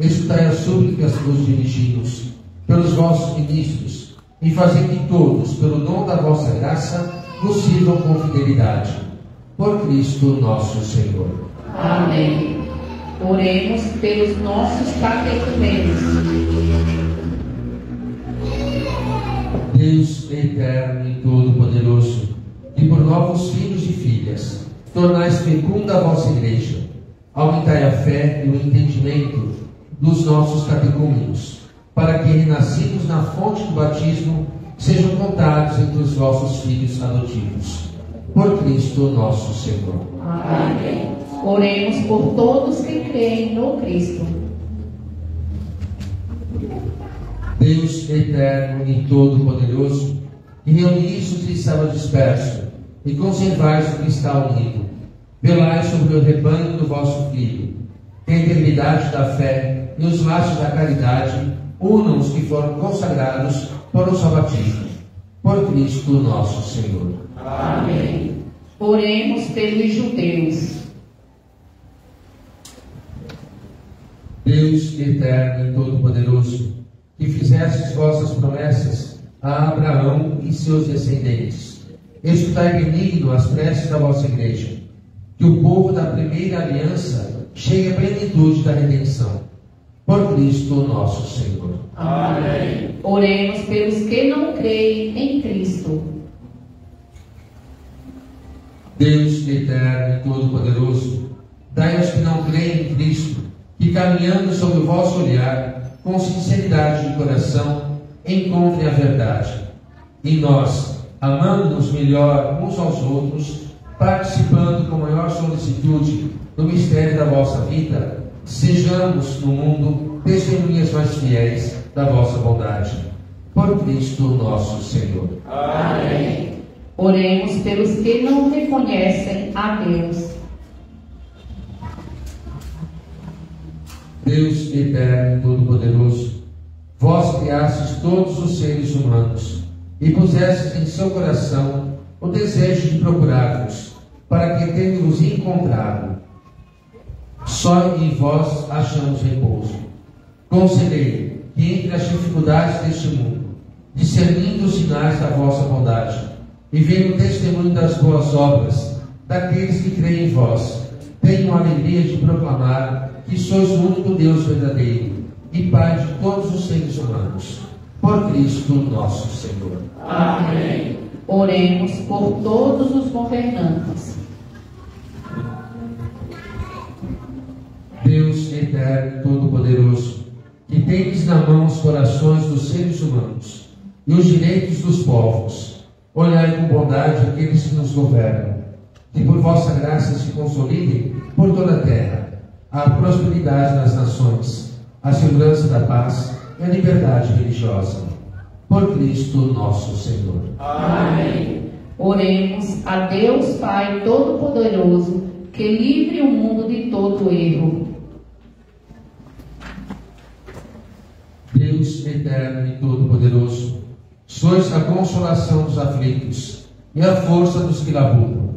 escutai as súplicas que vos dirigimos pelos vossos ministros e fazei que todos, pelo dom da vossa graça, vos sirvam com fidelidade. Por Cristo nosso Senhor. Amém. Oremos pelos nossos catecumenos. Deus eterno e todo-poderoso, que por novos filhos e filhas tornais fecunda a vossa Igreja, aumentai a fé e o entendimento dos nossos catecúmenos, para que, renascidos na fonte do batismo, sejam contados entre os vossos filhos adotivos. Por Cristo nosso Senhor. Amém. Oremos por todos que creem no Cristo. Deus eterno e todo-poderoso, que reunis os que estavam dispersos e conservais o que está unido, velai sobre o rebanho do vosso Filho, que a integridade da fé e os laços da caridade unam os que foram consagrados para o seu batismo. Por Cristo nosso Senhor. Amém. Oremos pelos judeus. Deus eterno e todo-poderoso, que fizestes vossas promessas a Abraão e seus descendentes. Escutai benigno as preces da vossa igreja, que o povo da primeira aliança chegue à plenitude da redenção. Por Cristo nosso Senhor. Amém. Oremos pelos que não creem em Cristo. Deus eterno e todo-poderoso, dai aos que não creem em Cristo, que caminhando sob o vosso olhar, com sinceridade de coração, encontrem a verdade. E nós, amando-nos melhor uns aos outros, participando com maior solicitude do mistério da vossa vida, sejamos no mundo testemunhas mais fiéis da vossa bondade. Por Cristo nosso Senhor. Amém. Oremos pelos que não reconhecem a Deus. Deus eterno e todo-poderoso, vós criastes todos os seres humanos e pusestes em seu coração o desejo de procurar-vos, para que, tendo-vos encontrado, só em vós achamos repouso. Concedei que entre as dificuldades deste mundo, discernindo os sinais da vossa bondade e vendo o testemunho das boas obras daqueles que creem em vós, tenham a alegria de proclamar que sois o único Deus verdadeiro e Pai de todos os seres humanos. Por Cristo nosso Senhor. Amém. Oremos por todos os governantes. Deus eterno e todo-poderoso, que tendes na mão os corações dos seres humanos e os direitos dos povos, olhai com bondade aqueles que nos governam, que por vossa graça se consolidem por toda a terra a prosperidade das nações, a segurança da paz e a liberdade religiosa. Por Cristo nosso Senhor. Amém. Oremos a Deus Pai Todo-Poderoso, que livre o mundo de todo erro. Deus eterno e todo-poderoso, sois a consolação dos aflitos e a força dos que labutam.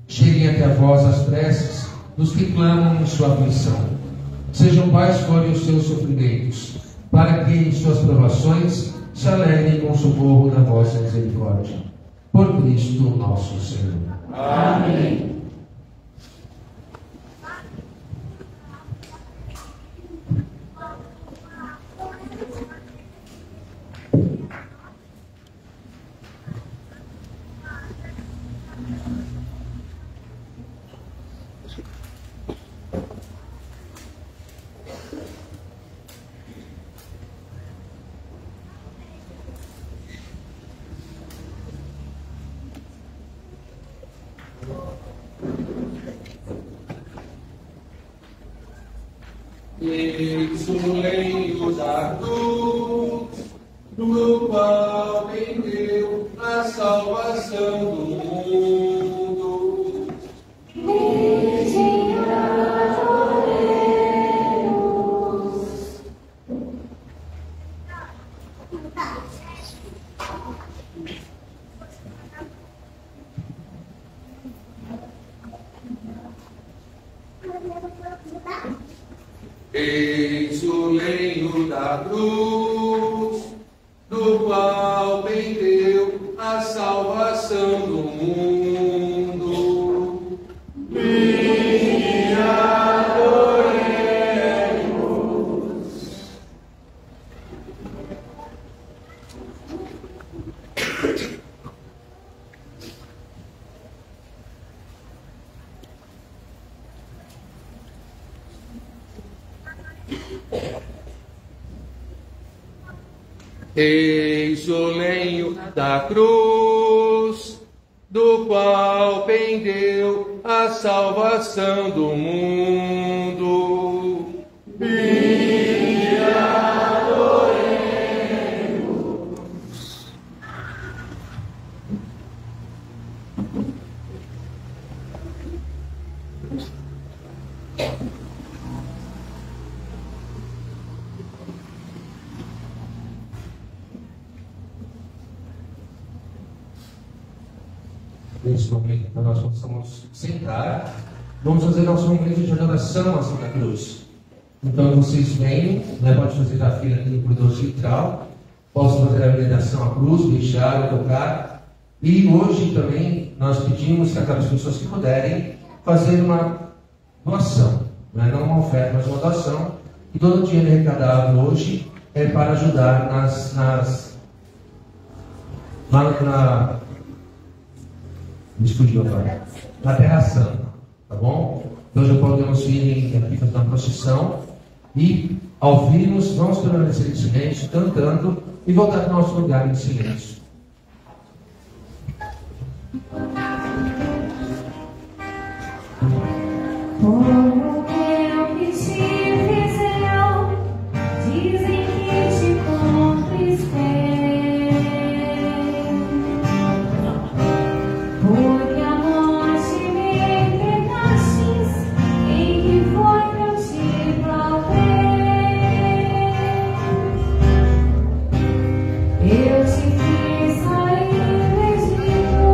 Cheguem até vós as preces dos que clamam em sua aflição. Sejam quais forem os seus sofrimentos, para que em suas provações se alegrem com o socorro da vossa misericórdia. Por Cristo nosso Senhor. Amém. Eis o leito da cruz, no qual vendeu a salvação do mundo. Nele adoremos. Eis o leito da cruz, do qual vendeu a salvação do mundo. Nele adoremos. Eis o lenho da cruz, do qual pendeu a salvação do mundo. Vinde adoremos. Nesse momento, nós possamos sentar, vamos fazer nosso momento de adoração à Santa Cruz. Então vocês venham, né, pode fazer a fila aqui no corredor central, possam fazer a veneração à cruz, beijar ou tocar. E hoje também nós pedimos que aquelas pessoas que puderem fazer uma doação, né, não uma oferta, mas uma doação. E todo o dinheiro arrecadado hoje é para ajudar na Terra Santa, tá bom? Então já podemos vir aqui fazer uma procissão e, ao virmos, vamos permanecer em silêncio, cantando e voltar para o nosso lugar em silêncio. Eu te fiz sair do Egito.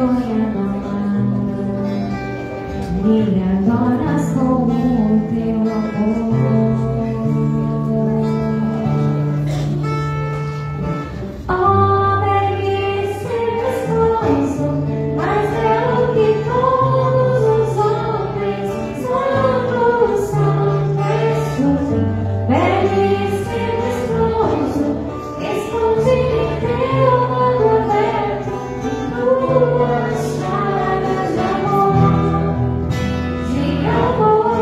vergonha não há. Me adoras com o teu amor. Oh, belíssimo esposo, mais belo que todos os homens, santo, santo és tu. Belíssimo esposo, esconde-me em teu lado aberto, tuas chagas de amor, de amor.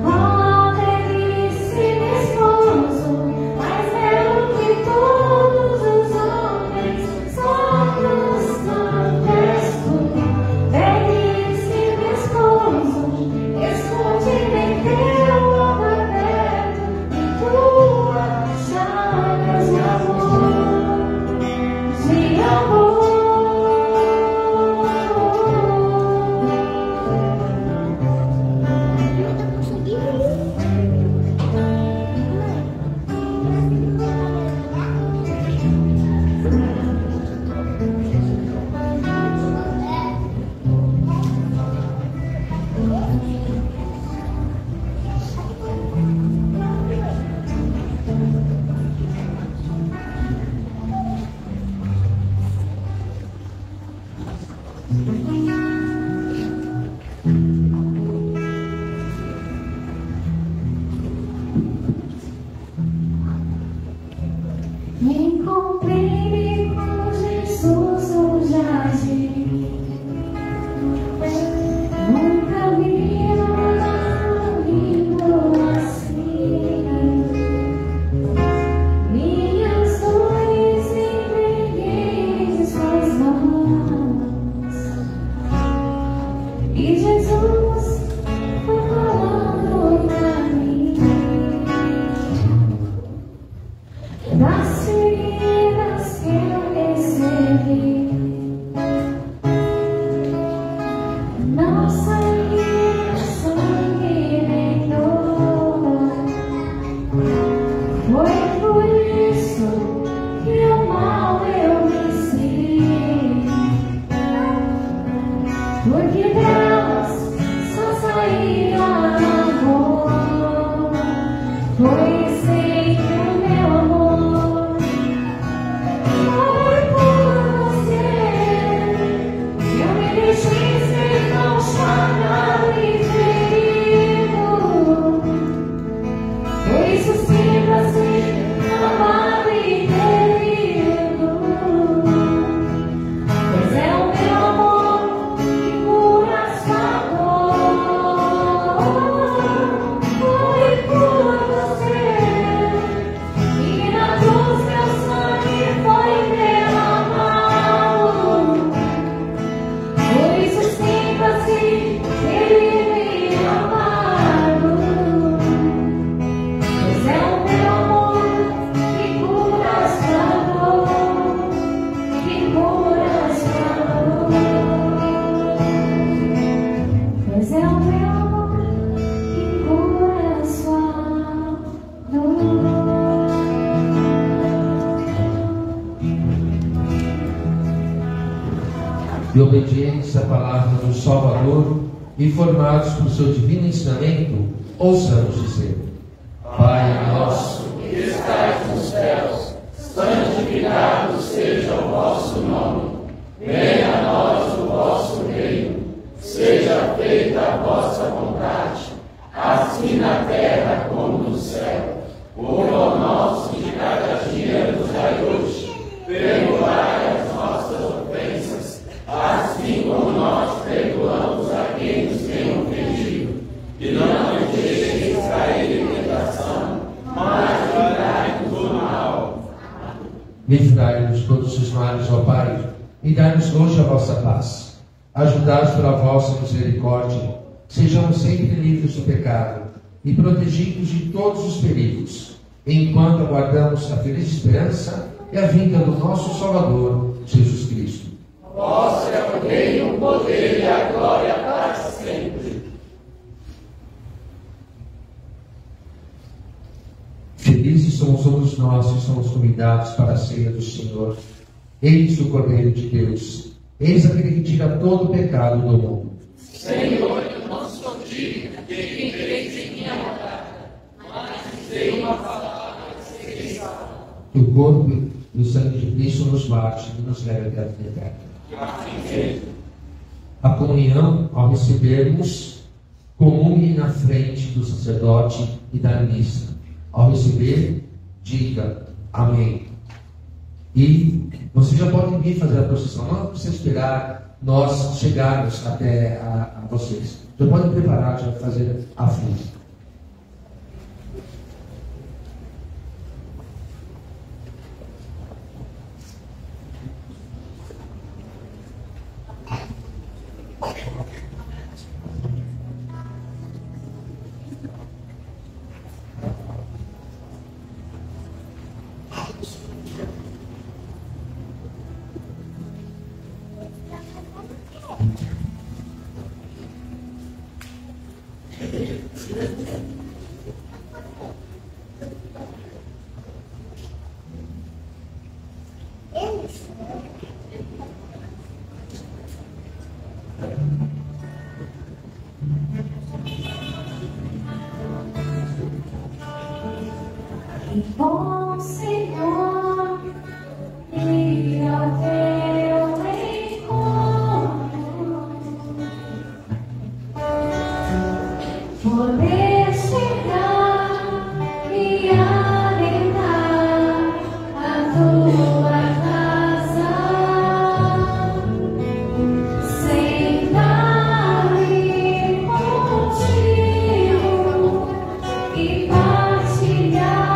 Oh, belíssimo esposo, mais belo que todos os homens, santo, santo és tu. Belíssimo esposo, esconde-me em teu lado aberto, em tuas chagas de amor, de amor. Me encontrei com Jesus no jardim. Nunca vi nada lindo assim. Minhas dores entreguei em suas mãos. E Jesus foi falando pra mim das feridas que eu recebi. Não saía sangue nem dor. Foi por isso que o mal eu venci, porque delas só saía amor. Foi sempre o meu amor. Foi por você que eu me deixei ser tão chamado e ferido. Por isso sinto assim, amado e querido. Pois é o meu amor que cura sua dor. Foi por você que na cruz meu sangue foi derramado. Por isso sinto assim, ele me amado. Pois é o meu amor que cura sua dor, que cura sua dor. Pois é o meu amor que cura sua dor. De obediência à palavra do Salvador e formados por seu divino ensinamento, ouçamos dizer: Pai nosso, Que estais nos céus, santificado seja o vosso nome. Venha a nós o vosso reino. Seja feita a vossa vontade, assim na terra como no céu. O pão nosso de cada dia nos dai hoje. Perdoai as nossas ofensas, assim como nós perdoamos a quem nos tem ofendido. E não nos deixeis cair em tentação, mas livrai-nos do mal. livrai-nos de todos os males, ó Pai, e dai-nos hoje a vossa paz. Ajudados pela vossa misericórdia, sejamos sempre livres do pecado e protegidos de todos os perigos, enquanto aguardamos a feliz esperança e a vinda do nosso Salvador, Jesus Cristo. Vosso é o reino, o poder e a glória para sempre. Felizes somos nós que somos convidados para a ceia do Senhor. Eis o Cordeiro de Deus. Eis aquele que tira todo o pecado do mundo. Senhor, eu não sou digno de que entreis em minha morada, mas dizei uma palavra e serei salvo. Que o corpo e o sangue de Cristo nos bate e nos leve até a vida eterna. A comunhão, ao recebermos, comungue na frente do sacerdote e da ministra. Ao receber, diga amém. E você já pode vir fazer a procissão, não precisa esperar nós chegarmos até a vocês. Já podem preparar, já fazer a fila. Bom Senhor, e ao teu encontro, poder chegar e alegrar a tua casa, sentar-me contigo e partilhar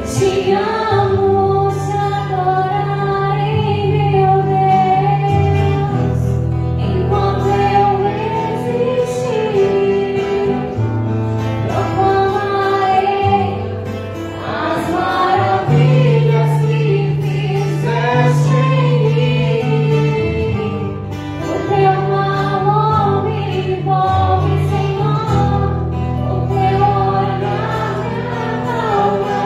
Te amo, te adorarei, meu Deus, enquanto eu existir. Proclamarei as maravilhas que fizeste em mim. O teu amor me envolve, Senhor, o teu olhar me acalma.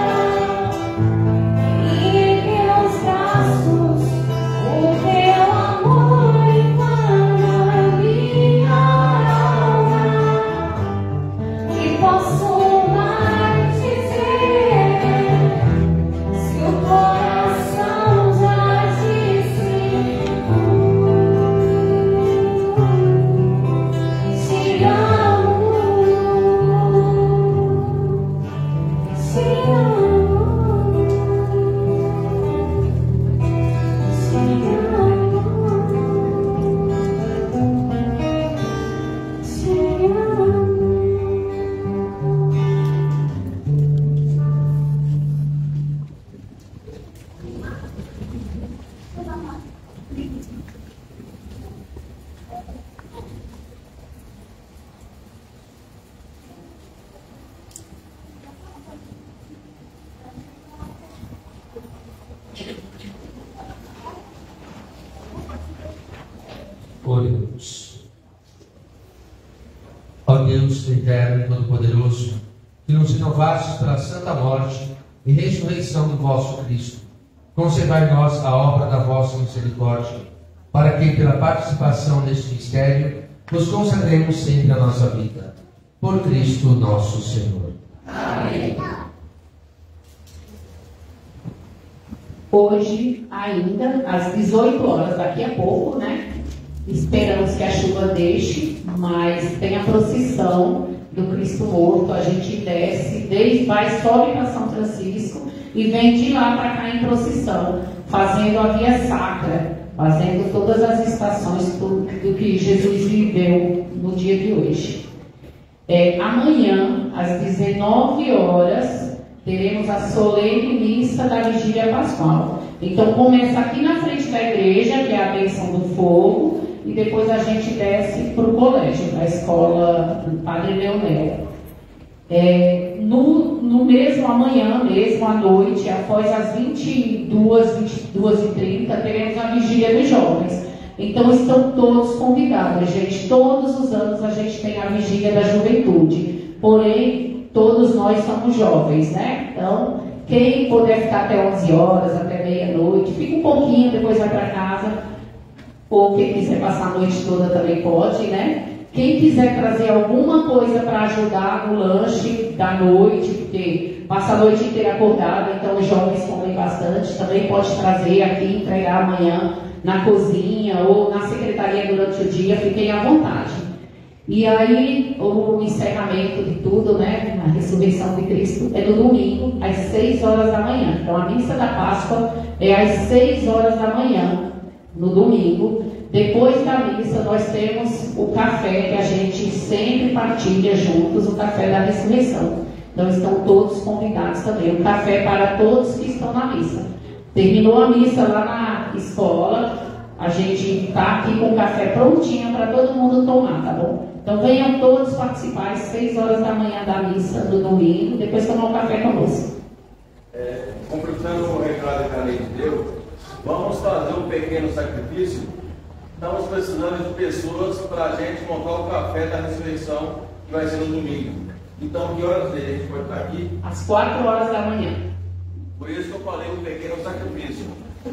E em teus braços, o teu amor inflama minha alma. E posso mais dizer, se o coração já disse, te amo, te amo, Oremos. Ó Deus eterno e todo-poderoso, que nos renovastes pela santa morte e ressurreição do vosso Cristo, concedai nós a obra da vossa misericórdia, para que, pela participação neste mistério, nos consagremos sempre a nossa vida. Por Cristo nosso Senhor. Amém. Hoje, ainda, às 18 horas, daqui a pouco, né? Esperamos que a chuva deixe, mas tem a procissão do Cristo morto. A gente desce, sobe para São Francisco e vem de lá para cá em procissão, fazendo a via sacra, fazendo todas as estações do que Jesus viveu no dia de hoje. Amanhã, às 19 horas, teremos a solene missa da Vigília Pascual. Então começa aqui na frente da igreja, que é a bênção do fogo, e depois a gente desce para o colégio, na escola do Padre Leonel. No mesmo amanhã, mesmo à noite, após as 22h30, teremos a Vigília dos Jovens. Então estão todos convidados, gente. Todos os anos a gente tem a Vigília da Juventude. Porém, todos nós somos jovens, né? Então, quem puder ficar até 11 horas, até meia-noite, fica um pouquinho, depois vai para casa. Ou quem quiser passar a noite toda também pode, né? Quem quiser trazer alguma coisa para ajudar no lanche da noite, porque passa a noite inteira acordada, então os jovens comem bastante, também pode trazer aqui, entregar amanhã na cozinha ou na secretaria durante o dia, fiquem à vontade. E aí, o encerramento de tudo, né? A ressurreição de Cristo é no domingo, às 6 horas da manhã. Então, a missa da Páscoa é às 6 horas da manhã. No domingo, depois da missa, nós temos o café que a gente sempre partilha juntos, o café da ressurreição. Então estão todos convidados também. O café para todos que estão na missa. Terminou a missa lá na escola, a gente está aqui com o café prontinho para todo mundo tomar, tá bom? Então venham todos participar às 6 horas da manhã da missa do domingo, depois tomar um café conosco. Completando o recado que a lei deu, vamos fazer um pequeno sacrifício. Estamos precisando de pessoas para a gente montar o café da ressurreição, que vai ser no domingo. Então, que horas a gente pode estar aqui? Às 4 horas da manhã. Por isso que eu falei um pequeno sacrifício.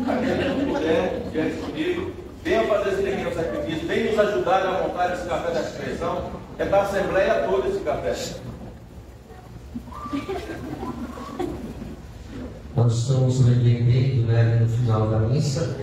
Aquele que puder, diante comigo, venha fazer esse pequeno sacrifício, venha nos ajudar a montar esse café da ressurreição. É da Assembleia toda esse café. Nós estamos repreendendo, né, no final da missa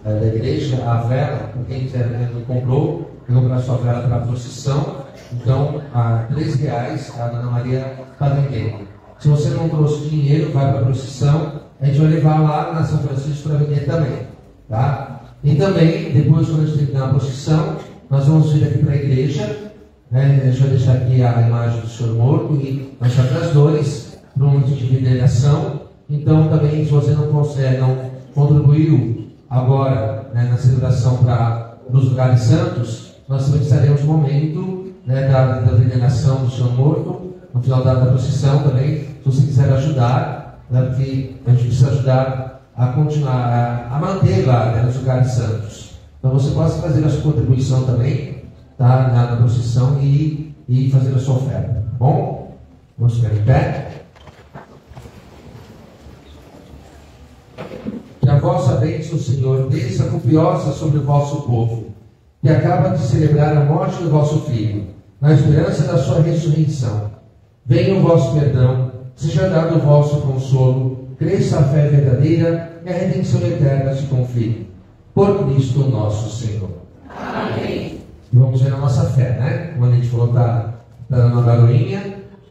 da igreja, a vela. Quem não comprou, comprar sua vela para a procissão. Então, a R$3 a Ana Maria está vendendo. Se você não trouxe dinheiro, vai para a procissão. A gente vai levar lá na São Francisco para vender também. Tá? E também, depois, quando a gente terminar a procissão, nós vamos vir aqui para a igreja. Né? A gente vai deixar aqui a imagem do Senhor morto e as Sacras Dores, para um momento de veneração. Então, também, se você não contribuiu agora, né, na celebração nos lugares santos, nós também estaremos no momento, né, da veneração do Senhor morto, no final da procissão também, se você quiser ajudar, né, porque a gente precisa ajudar a continuar, a manter lá, né, nos lugares santos. Então, você pode fazer a sua contribuição também, tá, na procissão e fazer a sua oferta, tá bom? Vamos ficar em pé. Que a vossa bênção, Senhor, desça copiosa sobre o vosso povo, que acaba de celebrar a morte do vosso Filho, na esperança da sua ressurreição. Venha o vosso perdão, seja dado o vosso consolo, cresça a fé verdadeira e a redenção eterna se confirme. Por Cristo nosso Senhor. Amém. Vamos ver a nossa fé, né? Como a gente falou, está dando uma garoinha,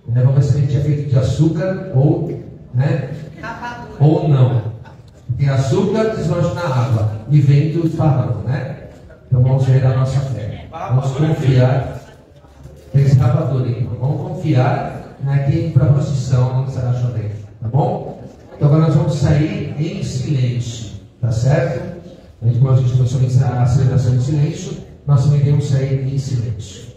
né? Vamos ver se a gente é feito de açúcar ou, né? Ou não. Tem açúcar desmancha na água e vento esparrando, né? Então vamos ver a nossa fé. Vamos confiar. Tem escapador aí. Vamos confiar, né, que para a procissão não será chovendo, tá bom? Então agora nós vamos sair em silêncio, tá certo? Como a gente começou a celebração em silêncio, nós também temos que sair em silêncio.